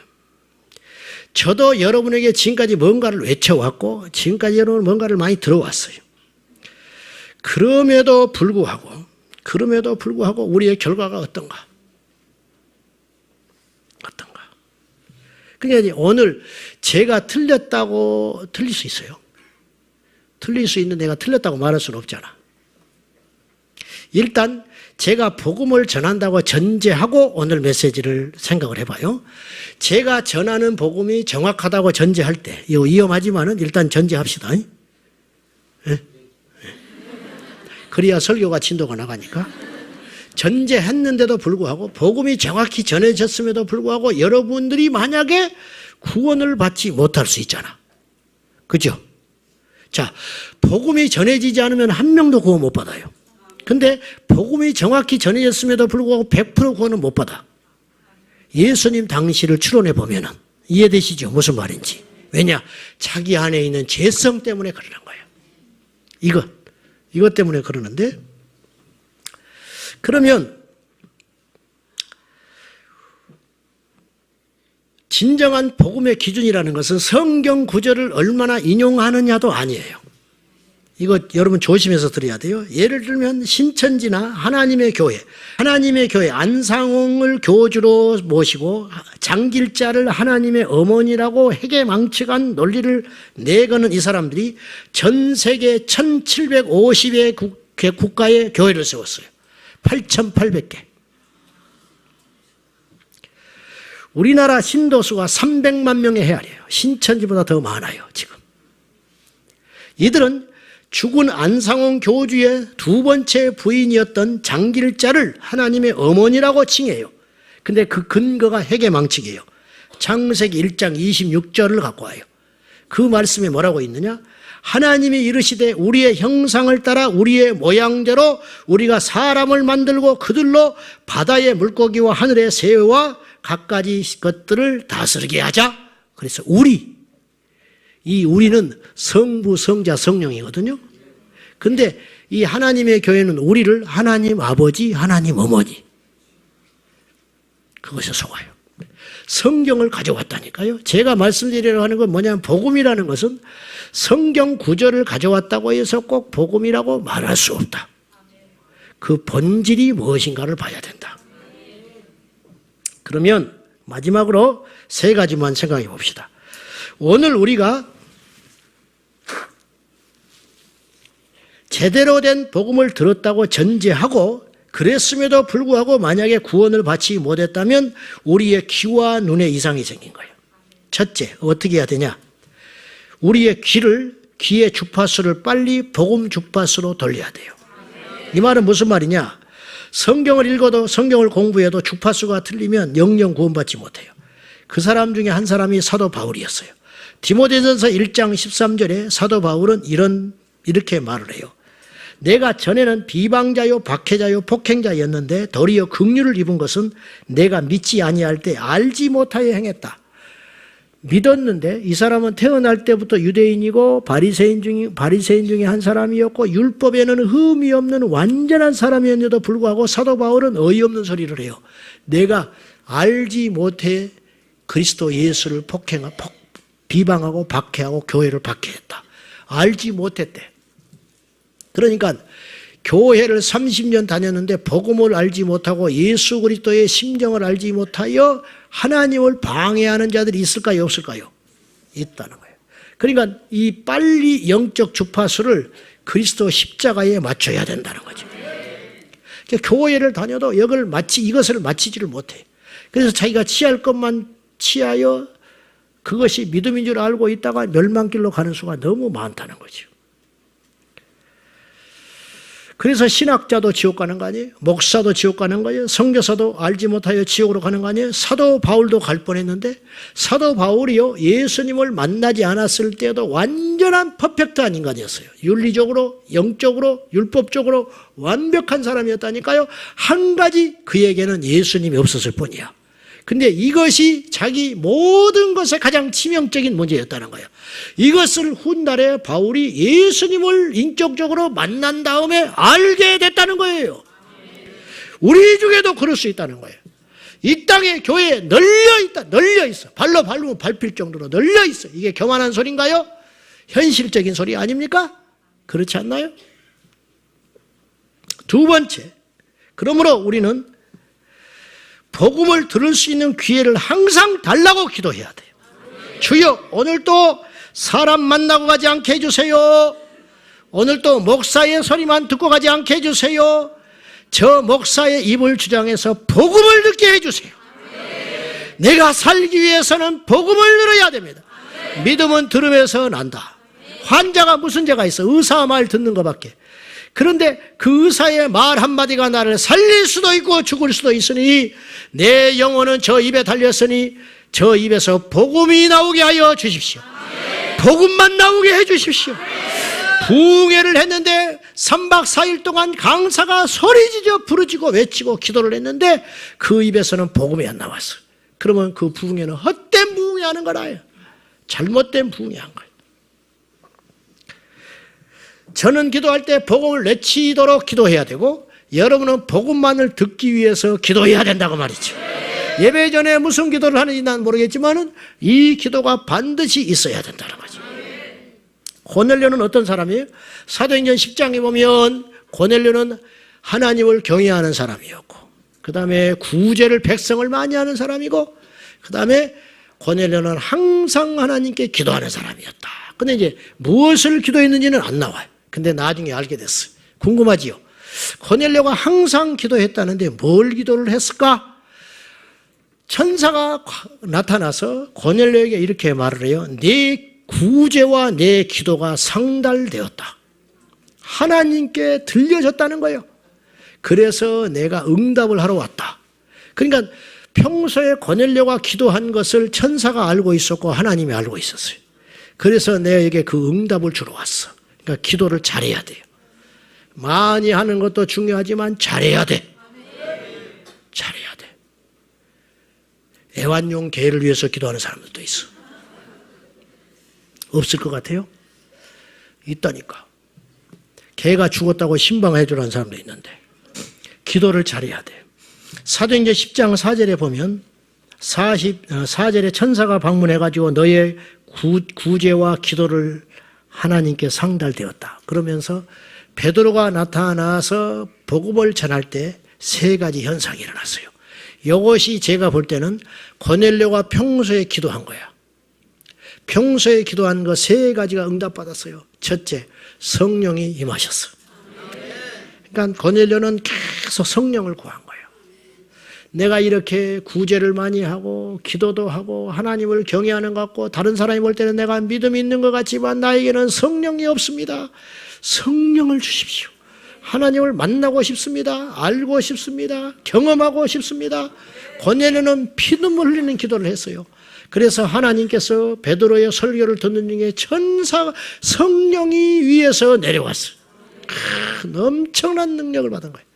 저도 여러분에게 지금까지 뭔가를 외쳐왔고 지금까지 여러분 뭔가를 많이 들어왔어요. 그럼에도 불구하고 우리의 결과가 어떤가? 그러니까 오늘 제가 틀렸다고 틀릴 수 있어요. 틀릴 수 있는 내가 틀렸다고 말할 수는 없잖아. 일단 제가 복음을 전한다고 전제하고 오늘 메시지를 생각을 해봐요. 제가 전하는 복음이 정확하다고 전제할 때, 이거 위험하지만은 일단 전제합시다. 네? 그래야 설교가 진도가 나가니까. 전제했는데도 불구하고 복음이 정확히 전해졌음에도 불구하고 여러분들이 만약에 구원을 받지 못할 수 있잖아. 그죠? 자, 복음이 전해지지 않으면 한 명도 구원 못 받아요. 근데 복음이 정확히 전해졌음에도 불구하고 100% 구원은 못 받아. 예수님 당시를 추론해 보면은 이해되시죠? 무슨 말인지. 왜냐? 자기 안에 있는 죄성 때문에 그러는 거예요. 이것 때문에 그러는데, 그러면 진정한 복음의 기준이라는 것은 성경 구절을 얼마나 인용하느냐도 아니에요. 이거 여러분 조심해서 들어야 돼요. 예를 들면 신천지나 하나님의 교회 안상홍을 교주로 모시고 장길자를 하나님의 어머니라고 해계망측한 논리를 내거는 이 사람들이 전 세계 1750의 국가에 교회를 세웠어요. 8,800개. 우리나라 신도수가 300만 명에 헤아려요. 신천지보다 더 많아요, 지금. 이들은 죽은 안상홍 교주의 두 번째 부인이었던 장길자를 하나님의 어머니라고 칭해요. 근데 그 근거가 해계망측이에요. 창세기 1장 26절을 갖고 와요. 그 말씀에 뭐라고 있느냐? 하나님이 이르시되 우리의 형상을 따라 우리의 모양대로 우리가 사람을 만들고 그들로 바다의 물고기와 하늘의 새와 갖가지 것들을 다스리게 하자. 그래서 이 우리는 성부, 성자, 성령이거든요. 근데 이 하나님의 교회는 우리를 하나님 아버지, 하나님 어머니, 그것에 속아요. 성경을 가져왔다니까요. 제가 말씀드리려고 하는 건 뭐냐면, 복음이라는 것은 성경 구절을 가져왔다고 해서 꼭 복음이라고 말할 수 없다. 그 본질이 무엇인가를 봐야 된다. 그러면 마지막으로 세 가지만 생각해 봅시다. 오늘 우리가 제대로 된 복음을 들었다고 전제하고, 그랬음에도 불구하고 만약에 구원을 받지 못했다면 우리의 귀와 눈에 이상이 생긴 거예요. 첫째, 어떻게 해야 되냐? 우리의 귀의 주파수를 빨리 복음 주파수로 돌려야 돼요. 이 말은 무슨 말이냐? 성경을 읽어도 성경을 공부해도 주파수가 틀리면 영영 구원받지 못해요. 그 사람 중에 한 사람이 사도 바울이었어요. 디모데전서 1장 13절에 사도 바울은 이렇게 말을 해요. 내가 전에는 비방자요 박해자요 폭행자였는데 도리어 긍휼을 입은 것은 내가 믿지 아니할 때 알지 못하여 행했다. 믿었는데 이 사람은 태어날 때부터 유대인이고 바리새인 중에 한 사람이었고 율법에는 흠이 없는 완전한 사람이었는데도 불구하고 사도 바울은 어이없는 소리를 해요. 내가 알지 못해 그리스도 예수를 비방하고 박해하고 교회를 박해했다. 알지 못했대. 그러니까 교회를 30년 다녔는데 복음을 알지 못하고 예수 그리스도의 심정을 알지 못하여 하나님을 방해하는 자들이 있을까요, 없을까요? 있다는 거예요. 그러니까 이 빨리 영적 주파수를 그리스도 십자가에 맞춰야 된다는 거죠. 그러니까 교회를 다녀도 이것을 마치지를 못해. 그래서 자기가 취할 것만 취하여 그것이 믿음인 줄 알고 있다가 멸망길로 가는 수가 너무 많다는 거죠. 그래서 신학자도 지옥 가는 거 아니에요? 목사도 지옥 가는 거예요? 선교사도 알지 못하여 지옥으로 가는 거 아니에요? 사도 바울도 갈 뻔했는데, 사도 바울이요 예수님을 만나지 않았을 때도 완전한 퍼펙트한 인간이었어요. 윤리적으로, 영적으로, 율법적으로 완벽한 사람이었다니까요. 한 가지 그에게는 예수님이 없었을 뿐이야. 근데 이것이 자기 모든 것의 가장 치명적인 문제였다는 거예요. 이것을 훗날에 바울이 예수님을 인격적으로 만난 다음에 알게 됐다는 거예요. 우리 중에도 그럴 수 있다는 거예요. 이 땅에 교회에 널려 있어. 발로 밟으면 밟힐 정도로 널려 있어. 이게 교만한 소리인가요? 현실적인 소리 아닙니까? 그렇지 않나요? 두 번째, 그러므로 우리는 복음을 들을 수 있는 기회를 항상 달라고 기도해야 돼요. 주여, 오늘 또 사람 만나고 가지 않게 해주세요. 오늘 또 목사의 소리만 듣고 가지 않게 해주세요. 저 목사의 입을 주장해서 복음을 듣게 해주세요. 내가 살기 위해서는 복음을 들어야 됩니다. 믿음은 들으면서 난다. 환자가 무슨 죄가 있어? 의사 말 듣는 것밖에. 그런데 그 의사의 말 한마디가 나를 살릴 수도 있고 죽을 수도 있으니 내 영혼은 저 입에 달렸으니 저 입에서 복음이 나오게 하여 주십시오. 복음만 나오게 해 주십시오. 부흥회를 했는데 3박 4일 동안 강사가 소리지져 부르짖고 외치고 기도를 했는데 그 입에서는 복음이 안 나왔어. 그러면 그 부흥회는 헛된 부흥회 하는 거라요. 잘못된 부흥회 한 거예요. 저는 기도할 때 복음을 내치도록 기도해야 되고 여러분은 복음만을 듣기 위해서 기도해야 된다고 말이죠. 예배 전에 무슨 기도를 하는지 난 모르겠지만 이 기도가 반드시 있어야 된다는 거죠. 고넬료는 어떤 사람이에요? 사도행전 10장에 보면 고넬료는 하나님을 경외하는 사람이었고 그 다음에 구제를 백성을 많이 하는 사람이고 그 다음에 고넬료는 항상 하나님께 기도하는 사람이었다. 근데 이제 무엇을 기도했는지는 안 나와요. 근데 나중에 알게 됐어요. 궁금하지요? 고넬료가 항상 기도했다는데 뭘 기도를 했을까? 천사가 나타나서 고넬료에게 이렇게 말을 해요. 네 구제와 내 기도가 상달되었다. 하나님께 들려졌다는 거예요. 그래서 내가 응답을 하러 왔다. 그러니까 평소에 고넬료가 기도한 것을 천사가 알고 있었고 하나님이 알고 있었어요. 그래서 내게 그 응답을 주러 왔어. 그러니까 기도를 잘해야 돼요. 많이 하는 것도 중요하지만 잘해야 돼. 잘해야 돼. 애완용 개를 위해서 기도하는 사람들도 있어. 없을 것 같아요? 있다니까. 개가 죽었다고 신방해 주라는 사람도 있는데 기도를 잘해야 돼. 사도행전 10장 4절에 보면 4절에 천사가 방문해가지고 너의 구제와 기도를 하나님께 상달되었다. 그러면서 베드로가 나타나서 복음을 전할 때 세 가지 현상이 일어났어요. 이것이 제가 볼 때는 고넬료가 평소에 기도한 거야. 평소에 기도한 거 세 가지가 응답받았어요. 첫째, 성령이 임하셨어. 그러니까 고넬료는 계속 성령을 구한 거예요. 내가 이렇게 구제를 많이 하고 기도도 하고 하나님을 경외하는 것 같고 다른 사람이 볼 때는 내가 믿음이 있는 것 같지만 나에게는 성령이 없습니다. 성령을 주십시오. 하나님을 만나고 싶습니다. 알고 싶습니다. 경험하고 싶습니다. 고넬료는 피눈물 흘리는 기도를 했어요. 그래서 하나님께서 베드로의 설교를 듣는 중에 성령이 위에서 내려왔어요. 엄청난 능력을 받은 거예요.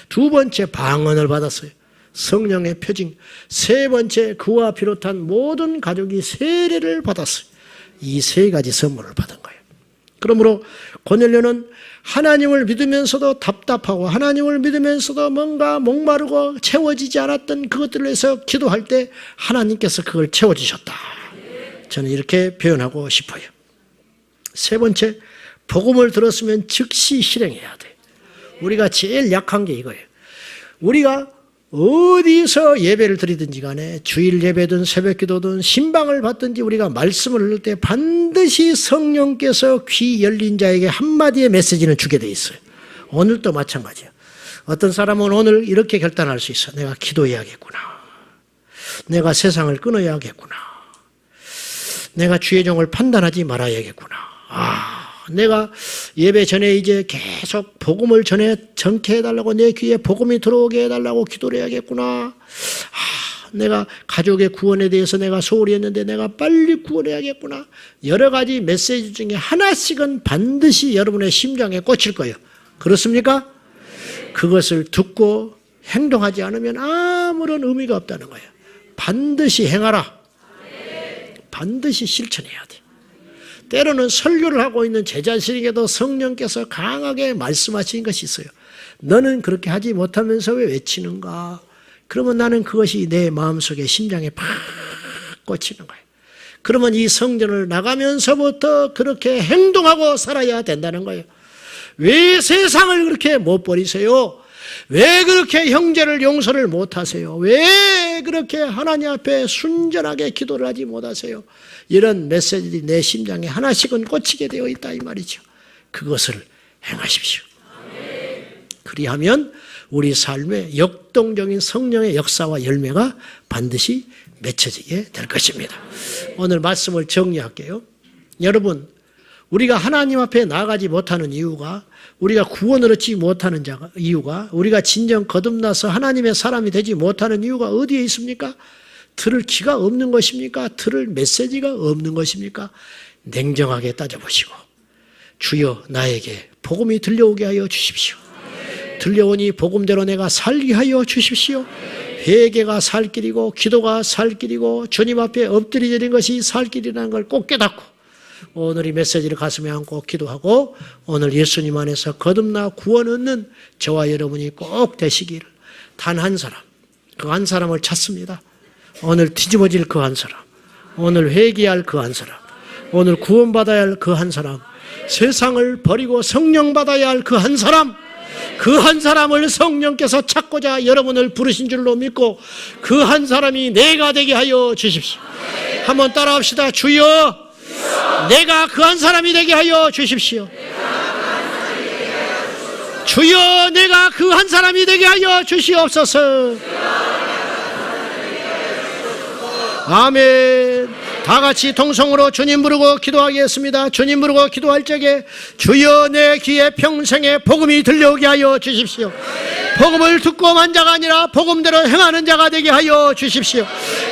두 번째, 방언을 받았어요. 성령의 표징. 세 번째, 그와 비롯한 모든 가족이 세례를 받았어요. 이 세 가지 선물을 받은 거예요. 그러므로 고넬료는 하나님을 믿으면서도 답답하고 하나님을 믿으면서도 뭔가 목마르고 채워지지 않았던 그것들을 위해서 기도할 때 하나님께서 그걸 채워주셨다. 저는 이렇게 표현하고 싶어요. 세 번째, 복음을 들었으면 즉시 실행해야 돼. 우리가 제일 약한 게 이거예요. 우리가 어디서 예배를 드리든지 간에 주일 예배든 새벽기도든 신방을 받든지 우리가 말씀을 들을 때 반드시 성령께서 귀 열린 자에게 한마디의 메시지는 주게 돼 있어요. 오늘도 마찬가지야. 어떤 사람은 오늘 이렇게 결단할 수 있어. 내가 기도해야겠구나. 내가 세상을 끊어야겠구나. 내가 주의 종을 판단하지 말아야겠구나. 내가 예배 전에 이제 계속 복음을 전케 해달라고 내 귀에 복음이 들어오게 해달라고 기도를 해야겠구나. 내가 가족의 구원에 대해서 내가 소홀히 했는데 내가 빨리 구원해야겠구나. 여러 가지 메시지 중에 하나씩은 반드시 여러분의 심장에 꽂힐 거예요. 그렇습니까? 그것을 듣고 행동하지 않으면 아무런 의미가 없다는 거예요. 반드시 행하라. 반드시 실천해야 돼. 때로는 설교를 하고 있는 제자들에게도 성령께서 강하게 말씀하시는 것이 있어요. 너는 그렇게 하지 못하면서 왜 외치는가? 그러면 나는 그것이 내 마음속에 심장에 팍 꽂히는 거예요. 그러면 이 성전을 나가면서부터 그렇게 행동하고 살아야 된다는 거예요. 왜 세상을 그렇게 못 버리세요? 왜 그렇게 형제를 용서를 못하세요? 왜 그렇게 하나님 앞에 순전하게 기도를 하지 못하세요? 이런 메시지들이 내 심장에 하나씩은 꽂히게 되어 있다 이 말이죠. 그것을 행하십시오. 그리하면 우리 삶에 역동적인 성령의 역사와 열매가 반드시 맺혀지게 될 것입니다. 오늘 말씀을 정리할게요. 여러분, 우리가 하나님 앞에 나아가지 못하는 이유가, 우리가 구원을 얻지 못하는 이유가, 우리가 진정 거듭나서 하나님의 사람이 되지 못하는 이유가 어디에 있습니까? 들을 귀가 없는 것입니까? 들을 메시지가 없는 것입니까? 냉정하게 따져보시고 주여 나에게 복음이 들려오게 하여 주십시오. 들려오니 복음대로 내가 살게 하여 주십시오. 회개가 살 길이고 기도가 살 길이고 주님 앞에 엎드리는 것이 살 길이라는 걸 꼭 깨닫고 오늘 이 메시지를 가슴에 안고 기도하고 오늘 예수님 안에서 거듭나 구원 얻는 저와 여러분이 꼭 되시기를. 단 한 사람, 그 한 사람을 찾습니다. 오늘 뒤집어질 그 한 사람, 오늘 회개할 그 한 사람, 오늘 구원받아야 할 그 한 사람, 세상을 버리고 성령 받아야 할 그 한 사람, 그 한 사람을 성령께서 찾고자 여러분을 부르신 줄로 믿고 그 한 사람이 내가 되게 하여 주십시오. 한번 따라합시다. 주여, 내가 그 한 사람이 되게 하여 주십시오. 주여, 내가 그 한 사람이 되게 하여 주시옵소서. 아멘. 다 같이 통성으로 주님 부르고 기도하겠습니다. 주님 부르고 기도할 적에 주여, 내 귀에 평생의 복음이 들려오게 하여 주십시오. 복음을 듣고만 자가 아니라 복음대로 행하는 자가 되게 하여 주십시오.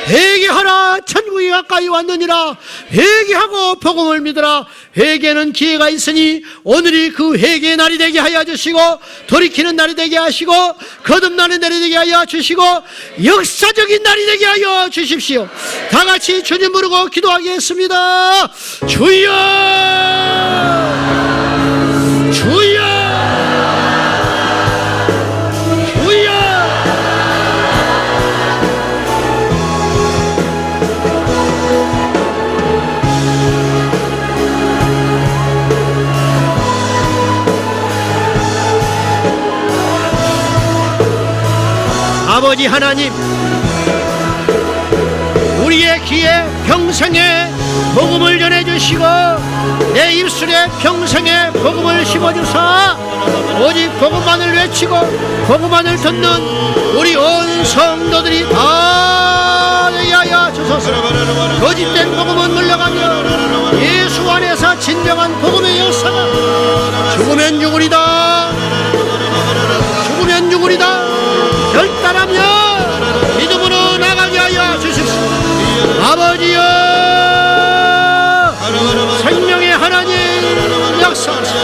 회개하라, 천국이 가까이 왔느니라. 회개하고 복음을 믿으라. 회개는 기회가 있으니 오늘이 그 회개의 날이 되게 하여 주시고, 돌이키는 날이 되게 하시고, 거듭나는 날이 되게 하여 주시고, 역사적인 날이 되게 하여 주십시오. 다 같이 주님 부르고 기도하겠습니다. 주여, 주여, 아버지 하나님, 우리의 귀에 평생의 복음을 전해주시고 내 입술에 평생의 복음을 심어주사 오직 복음만을 외치고 복음만을 듣는 우리 온 성도들이 다 되게 하여 주소서. 거짓된 복음은 물러가며 예수 안에서 진정한 복음의 역사가 죽으면 죽으리다, 죽으면 죽으리다 결단하며 믿음으로 나가게 하여 주십시오. 아버지여, 생명의 하나님 역사하시오.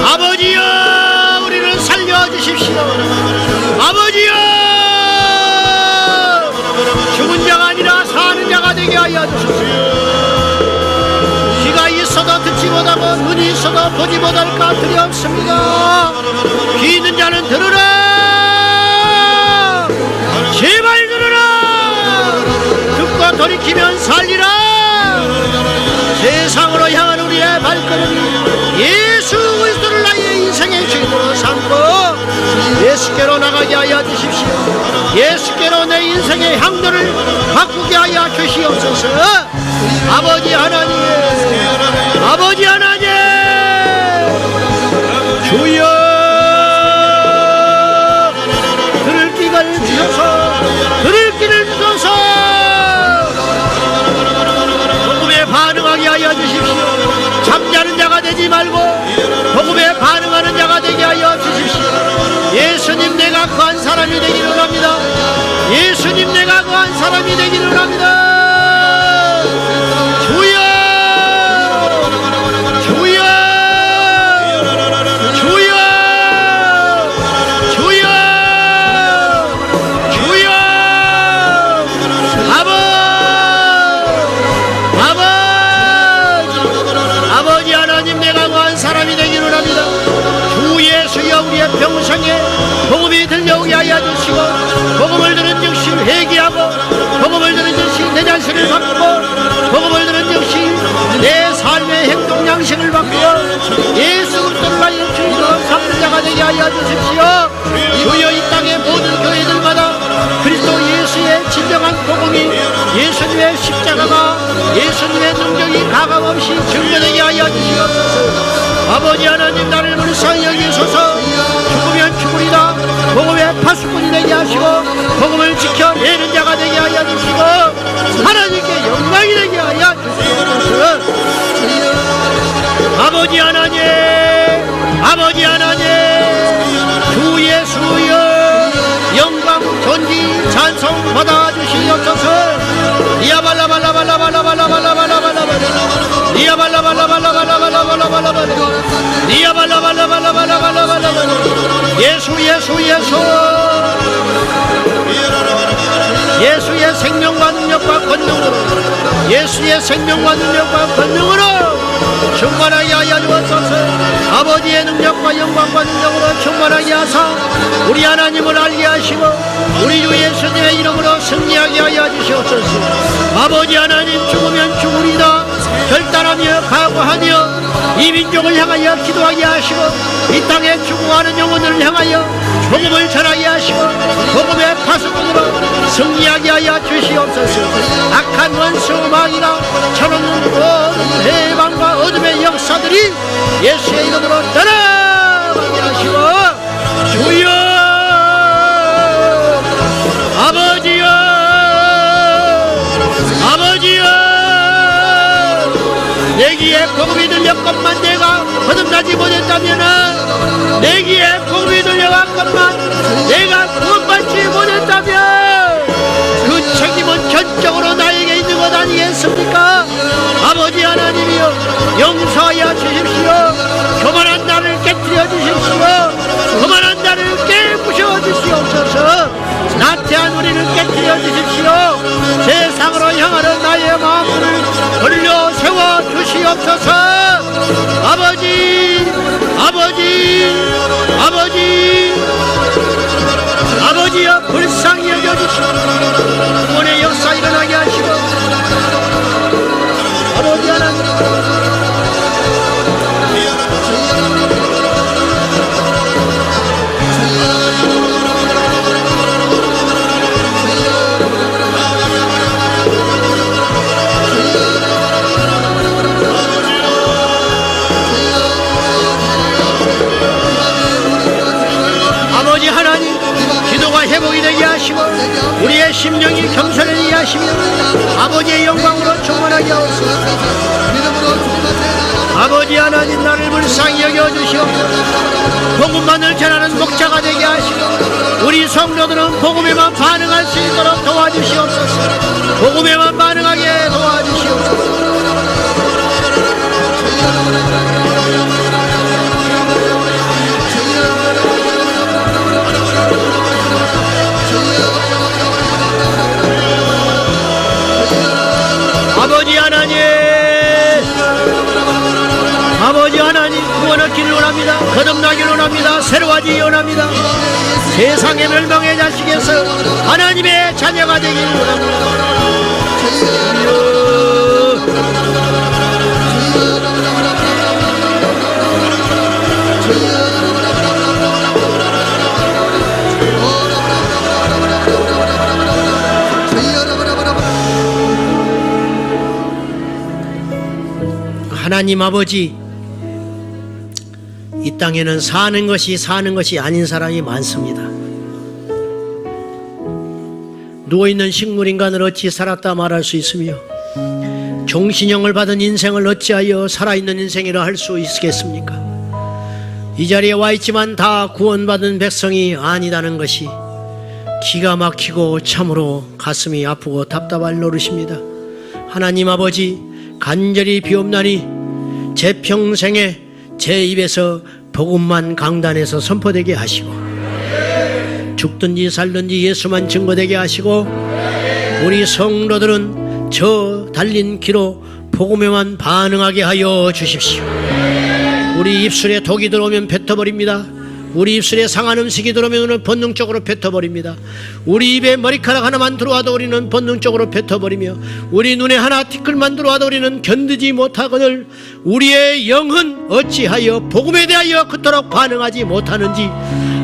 아버지여, 우리를 살려주십시오. 아버지여, 죽은 자가 아니라 사는 자가 되게 하여 주십시오. 있어도 듣지 못하고 눈이 있어도 보지 못할 까닭이 없습니다. 귀 있는 자는 들으라. 제발 들으라. 듣고 돌이키면 살리라. 세상으로 향한 우리의 발걸음이 예수 그리스도를 나의 인생의 주인으로 삼고 예수께로 나가게 하여 주십시오. 예수께로 내 인생의 향로를 바꾸게 하여 주시옵소서. 아버지 하나님, 아버지 하나님, 주여, 들을 귀를 주셔서, 들을 귀를 주셔서 복음에 반응하게 하여 주십시오. 잠자는 자가 되지 말고 복음에 반응하는 자가 되게 하여 주십시오. 예수님, 내가 그 한 사람이 되기를 합니다. 예수님, 내가 그 한 사람이 되기를 합니다. 평생에 복음이 들려오게 하여 주시고 복음을 들은 즉시 회개하고 복음을 들은 즉시 내 자신을 바꾸고 복음을 들은 즉시 내 삶의 행동 양식을 바꾸어 예수 그리스도를 나의 주인으로 삼는 자가 되게 하여 주십시오. 주여, 이 땅의 모든 교회들마다 그리스도 예수의 진정한 복음이 예수님의 십자가가 예수님의 능력이 가감없이 증거되게 하여 주시옵소서. 아버지 하나님, 나를 불쌍히 여기소서. 죽으면 죽으리다 복음의 파수꾼이 되게 하시고 복음을 지켜내는 자가 되게 하여 주시고 하나님께 영광이 되게 하여 주시옵소서. 아버지 하나님, 아버지 하나님, 주 예수여, 영광 존귀 찬송 받아 주시옵소서. 이야발라발라발라발라발라발라발라발라 예수 예수의 생명과 능력과 권능으로 예수의 생명과 능력과 권능으로 충만하게 하여 주옵소서. 아버지의 능력과 영광과 능력으로 충만하게 하사 우리 하나님을 알게 하시고 우리 주 예수님의 이름으로 승리하게 하여 주시옵소서. 아버지 하나님, 죽으면 죽으리다 결단하며 각오하며 이 민족을 향하여 기도하게 하시고 이 땅에 죽어가는 영혼들을 향하여 복음을 전하게 하시고 복음의 파수꾼으로 승리하게 하여 주시옵소서. 악한 원수 마귀가 쳐놓는 모든 해방과 어둠의 역사들이 예수의 이름으로 떠나가게 하시고 주여 아버지여 내기에 복음이 들렸건만 내가 거듭나지 못했다면 내기에 복음이 들려갔건만 내가 구원받지 못했다면 그 책임은 전적으로 나에게 있는 것 아니겠습니까? 아버지 하나님이여 용서하여 주십시오. 교만한 나를 깨뜨려 주십시오. 교만한 나를 깨부셔 주시옵소서. 나태한 우리를 깨뜨려 주십시오. 세상으로 향하는 나의 마음을 돌려 세워 주시옵소서. 아버지여 불쌍히 여겨주시고 구원의 역사 일어나게 하시고 아버지 하나님 회복이 되게 하시고 우리의 심령이 겸손해지게 하시며 아버지의 영광으로 충만하게 하옵소서. 아버지 하나님, 나를 불쌍히 여겨주시옵소서. 복음만을 전하는 목자가 되게 하시고 우리 성도들은 복음에만 반응할 수 있도록 도와주시옵소서. 복음에만 반응하게 도와주시옵소서. 아버지 하나님, 구원 얻기를 원합니다. 거듭나기를 원합니다. 새로워지기 원합니다. 세상의 멸망의 자식에서 하나님의 자녀가 되기를 원합니다. 하나님 아버지, 이 땅에는 사는 것이 아닌 사람이 많습니다. 누워있는 식물인간을 어찌 살았다 말할 수 있으며 종신형을 받은 인생을 어찌하여 살아있는 인생이라 할 수 있겠습니까? 이 자리에 와 있지만 다 구원받은 백성이 아니다는 것이 기가 막히고 참으로 가슴이 아프고 답답할 노릇입니다. 하나님 아버지, 간절히 비옵나니 제 평생에 제 입에서 복음만 강단에서 선포되게 하시고 죽든지 살든지 예수만 증거되게 하시고 우리 성도들은 저 달린 길로 복음에만 반응하게 하여 주십시오. 우리 입술에 독이 들어오면 뱉어버립니다. 우리 입술에 상한 음식이 들어오면 본능적으로 뱉어버립니다. 우리 입에 머리카락 하나만 들어와도 우리는 본능적으로 뱉어버리며 우리 눈에 하나 티끌만 들어와도 우리는 견디지 못하거늘 우리의 영은 어찌하여 복음에 대하여 그토록 반응하지 못하는지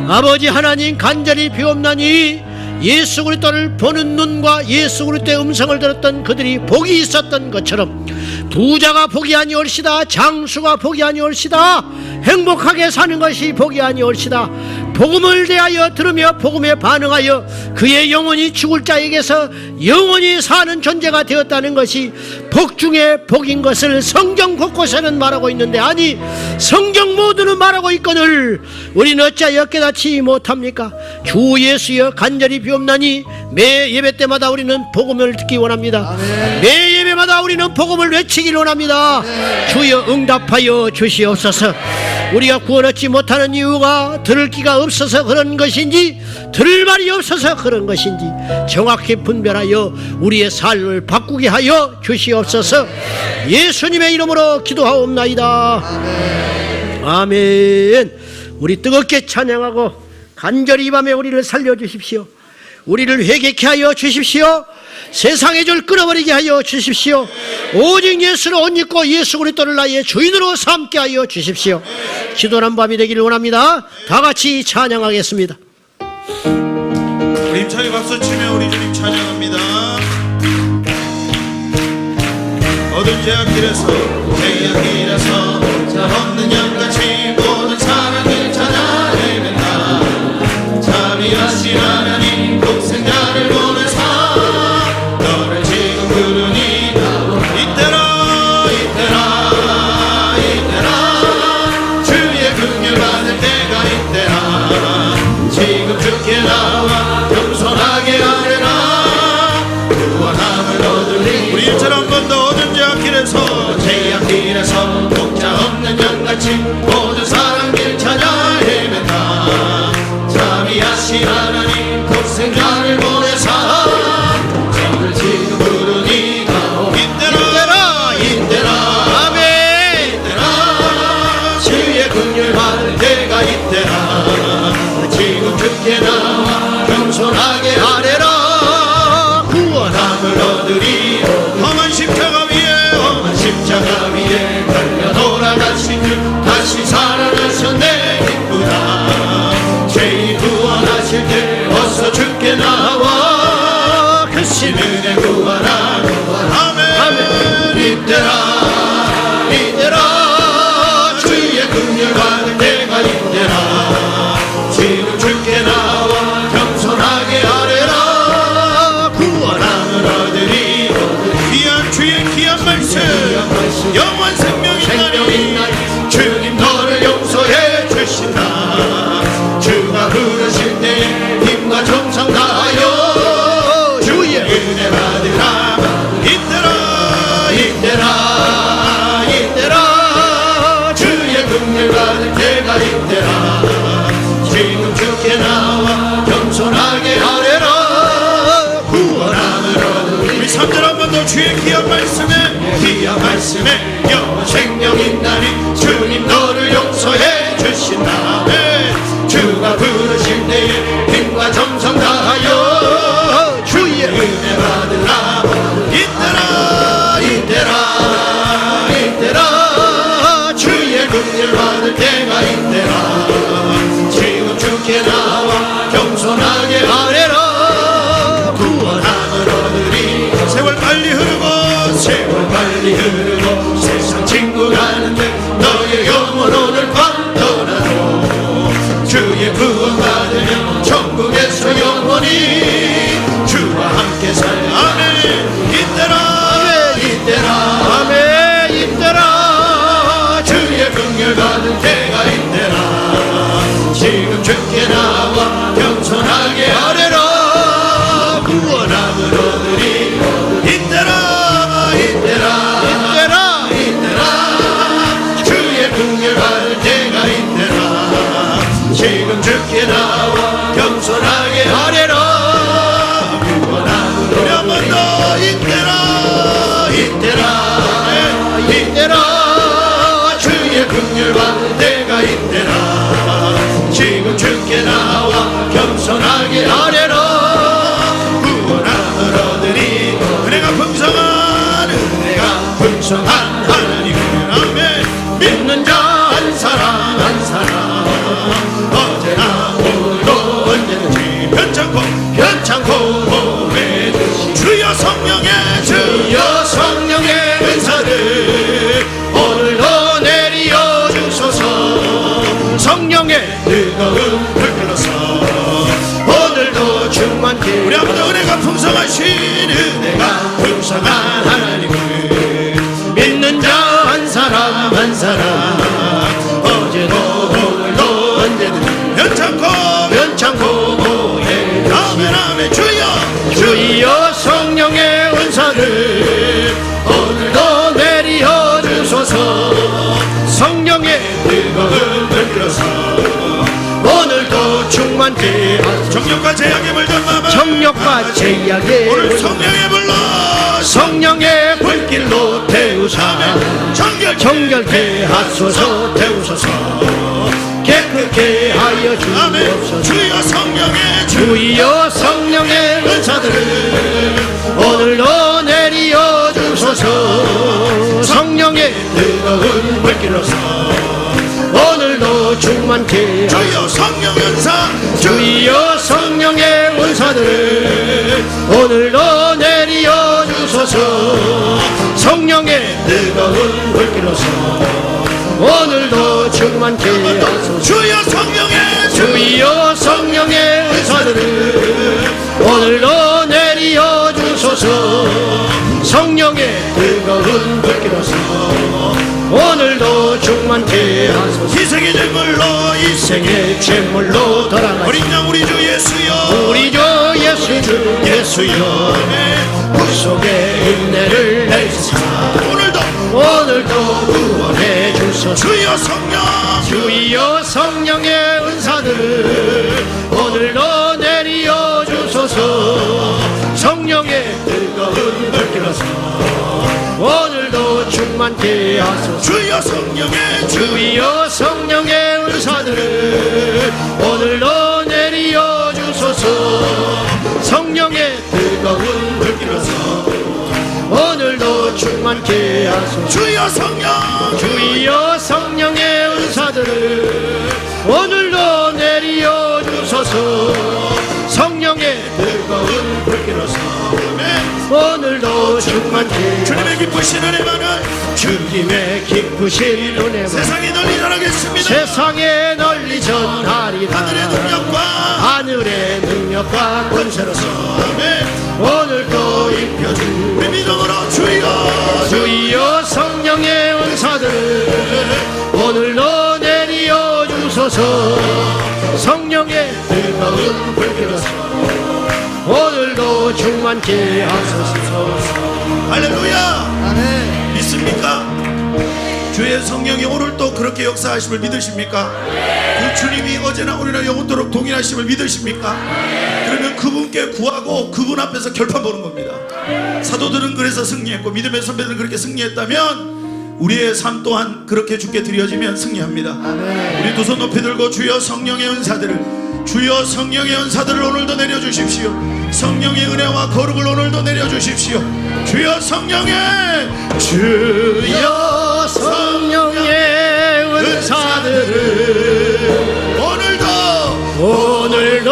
아버지 하나님, 간절히 비옵나니 예수 그리스도를 보는 눈과 예수 그리스도의 음성을 들었던 그들이 복이 있었던 것처럼 부자가 복이 아니올시다, 장수가 복이 아니올시다, 행복하게 사는 것이 복이 아니올시다. 복음을 대하여 들으며 복음에 반응하여 그의 영혼이 죽을 자에게서 영원히 사는 존재가 되었다는 것이 복 중에 복인 것을 성경 곳곳에는 말하고 있는데, 아니 성경 모두는 말하고 있거늘 우리는 어찌하여 깨닫지 못합니까? 주 예수여, 간절히 비옵나니 매 예배 때마다 우리는 복음을 듣기 원합니다. 아멘. 매 예배 때마다 우리는 복음을 외치길 원합니다. 주여 응답하여 주시옵소서. 우리가 구원 얻지 못하는 이유가 들을 귀가 없어서 그런 것인지 들을 말이 없어서 그런 것인지 정확히 분별하여 우리의 삶을 바꾸게 하여 주시옵소서. 예수님의 이름으로 기도하옵나이다. 아멘. 우리 뜨겁게 찬양하고 간절히 이 밤에 우리를 살려주십시오. 우리를 회개케 하여 주십시오. 세상의 줄 끊어버리게 하여 주십시오. 오직 예수를 옷 입고 예수 그리스도를 나의 주인으로 삼게 하여 주십시오. 기도하는 밤이 되기를 원합니다. 다 같이 찬양하겠습니다. 우리 힘차게 박수치며 우리 주님 찬양합니다. 어두운 제약길에서 자 없는 양같이 모든 사랑을 찾아 헤맨다. 자비하신 하나님 독생자를 보내사 너를 지금 부르니 이때라 주의 긍휼 받을 때가 이때라. 지금 주께 나와 겸손하게 하리라. 구원함을 얻으리. 우리 일처럼 한 번 더 어두운 제약길에서 독자 없는 양같이 모든 사랑길 찾아 헤맨다. 자비하신 하나님 독생자를 보내사 저를 지금 부르니 이때라 아멘. 이때라 주의 긍휼 받을 때가 이때라. 지금 주께 나와 겸손하게 하래라. 구원함을 얻으리. 험한 십자가 위에 달려 돌아가신 주 다시 살아나셨네. 기쁘다. 죄인 구원하실 때 어서 주께 나와 그 신은혜 구하라. 아멘. 이때라 주의 긍휼 받을 때가 이때라. 지금 주께 나와 겸손하게 하래라. 구원함을 얻으리. 귀한 주의 귀한 말씀 영원 생명인 날이 주님 너를 용서해 주신다. 주가 부르실 때에 힘과 정성 다하여 주의 은혜 받으라. 이때라 주의 긍휼 받을 때가 이때라. 지금 주께 나와 겸손하게 하래라. 구원함을 얻으리. 우리 삼들 한 번 더 주의 귀한 말씀에 영원 생명인 날이 주님 너를 용서해 주신다. 주가 부르실 때에 힘과 정성 다하여 주의 은혜 받으라. 이때라 주의 긍휼 받을 때가 이때라. 지금 주께 나와 겸손하게 하래라. 구원함을 얻으리. 세월 빨리 흐르고 세상 친구 가는데 너의 영혼 오늘 밤 떠나도 주의 구원 받으며 천국에서 영원히 주와 함께 살라. 아멘. 이때라 주의 긍휼 받을 때가 이때라. 지금 주께 나와 겸손하게 하래라. 구원함을 얻으리. 이때라 주의 긍휼 받을 때가 이때라. 지금 주께 나와 겸손하게 하래라. 구원함을 얻으리. 한 번 더 이때라 주의 긍휼 받을 때가 이때라. 지금 주께 나와 겸손하게 하래라. 구원함을 얻으리. 은혜가 풍성한 하나님 아멘. 믿는 자 한 사람 어제나 오늘도 언제든지 편찮고 보배듯이 주여 성령의 은사를 오늘도 내리어 주소서. 성령의 뜨거운 불 불러서 오늘도 충만케. 우리 아버지 은혜가 풍성하신 은혜가 풍성한 하나님을 믿는 자 한 사람 어제도 오늘도 언제든 변찮고 보혜. 아멘. 주여 성령의 은사를 정욕과 제약에 물든 마음 정욕과 제약에 오늘 성령의 불러 성령의 불길로 태우사 정결케 하소서 태우소서 깨끗게 하여 아멘. 주옵소서 주여 성령의 주여 성령의 은사들을 오늘도 내리어 주소서 성령의 뜨거운 불길로서 오늘도 충만케 주여 성령 연사 주여 성령의 은사들을 오늘도 내리어 주소서 성령의 뜨거운 불길로서 오늘도 충만케 하소서 주여 성령의 주여 성령의 은사들을 오늘도 내리어 주소서 성령의 뜨거운 불길로서 오늘도 충만케 하소서 희생의 제물로 생의 제물로 돌아가시 어린 양 우리 주 예수여 우리 주 예수 예수여 그 속에 인내를 내리사 오늘도 구원해 주소서 주여 성령 주여 성령의 은사들을 오늘도 내리어 주소서 성령의 뜨거운 불길로서 오늘도 충만케 하소서 주여 성령의 주여 성령의 은사들을 오늘도 내리어 주소서 성령의 뜨거운 불길로서 오늘도 충만케 하소서 주여 성령 주여 성령의 은사들을 오늘도 내리어 주소서 성령의 뜨거운 불길로서 오늘도 충만케 주님의 기쁘신 은혜만은 주님의 기쁘신 은혜만 세상에 널리 전하겠습니다 세상에 널리 전하리라 하늘의 능력과 하늘의 능력과 권세로서 아멘 오늘도 입혀주 우리 믿음으로 주여 주여 성령의 은사들을 오늘도 내리어 주소서 성령의 뜨거운 불길로서 오늘도 충만케 하소서 할렐루야 아멘 믿습니까? 주의 성령이 오늘 또 그렇게 역사하심을 믿으십니까? 그 주님이 어제나 오늘이나 영원토록 동일하심을 믿으십니까? 그러면 그분께 구하고 그분 앞에서 결판 보는 겁니다. 사도들은 그래서 승리했고 믿음의 선배들은 그렇게 승리했다면 우리의 삶 또한 그렇게 주께 드려지면 승리합니다. 우리 두 손 높이 들고 주여 성령의 은사들을 주여 성령의 은사들을 오늘도 내려주십시오. 성령의 은혜와 거룩을 오늘도 내려주십시오. 주여 성령의 주여 성령의 은사들을 오늘도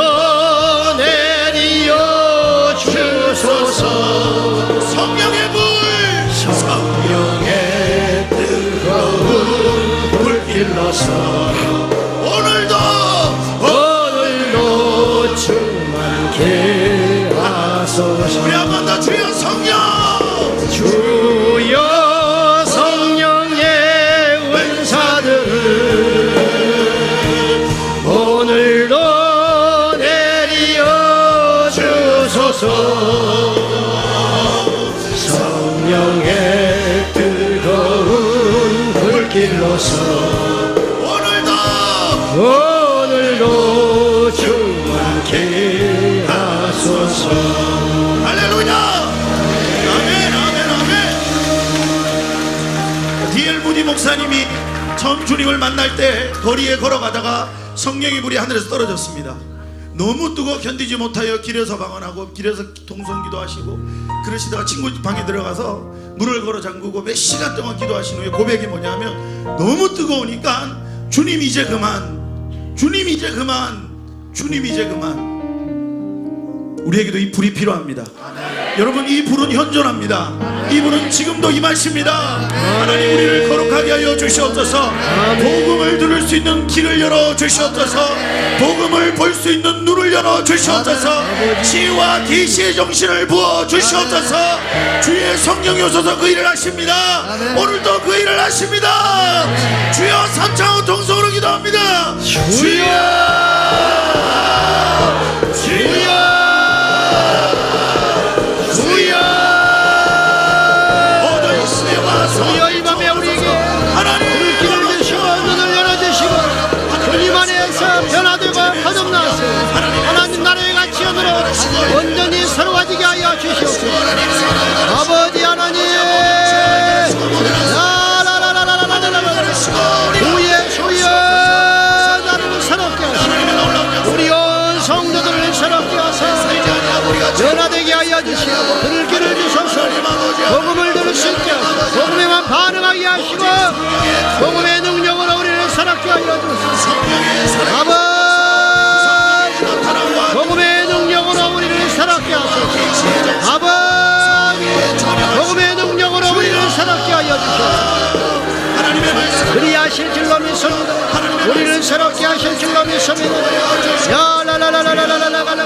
내리어 주소서 성령의 불 성령의 뜨거운 불길로서 오늘도 충만케 하소서 우리 한 번 더 주여 성령 주여 성령의 은사들을 오늘도 내리어 주소서 성령의 뜨거운 불길로서 오늘도 충만케 하소서 할렐루야 아멘 아멘 아멘 D.L. 무디 목사님이 처음 주님을 만날 때 거리에 걸어가다가 성령의 불이 하늘에서 떨어졌습니다. 너무 뜨거워 견디지 못하여 길에서 방언하고 길에서 동성기도 하시고 그러시다가 친구 방에 들어가서 문을 걸어 잠그고 몇 시간 동안 기도하신 후에 고백이 뭐냐면 너무 뜨거우니까 주님 이제 그만 주님 이제 그만 주님 이제 그만. 우리에게도 이 불이 필요합니다. 여러분 이 불은 현존합니다. 이 불은 지금도 임하십니다. 하나님 우리를 거룩하게 하여 주시옵소서. 복음을 들을 수 있는 길을 열어 주시옵소서. 복음을 볼 수 있는 눈을 열어 주시옵소서. 지혜와 계시의 정신을 부어 주시옵소서. 주의 성령이 오셔서 그 일을 하십니다. 오늘도 그 일을 하십니다. 주여 삼창호 동성으로 기도합니다. 주여 주여 주여 이 밤에 우리에게 불길을 주시고 눈을 열어주시고 우리 안에서 변화되고 거듭나서 하나님 나라의 하시고 복음의 능력으로 우리를 살았게 하여 주소서. 아버지, 복음의 능력으로 우리를 살았게 하소서. 아버지, 복음의 능력으로 우리를 살았게 하여 주소서. 그리하실 줄로 믿습니다. 우리를 새롭게 하실 줄로 믿습니다. 야 라라라라라라라라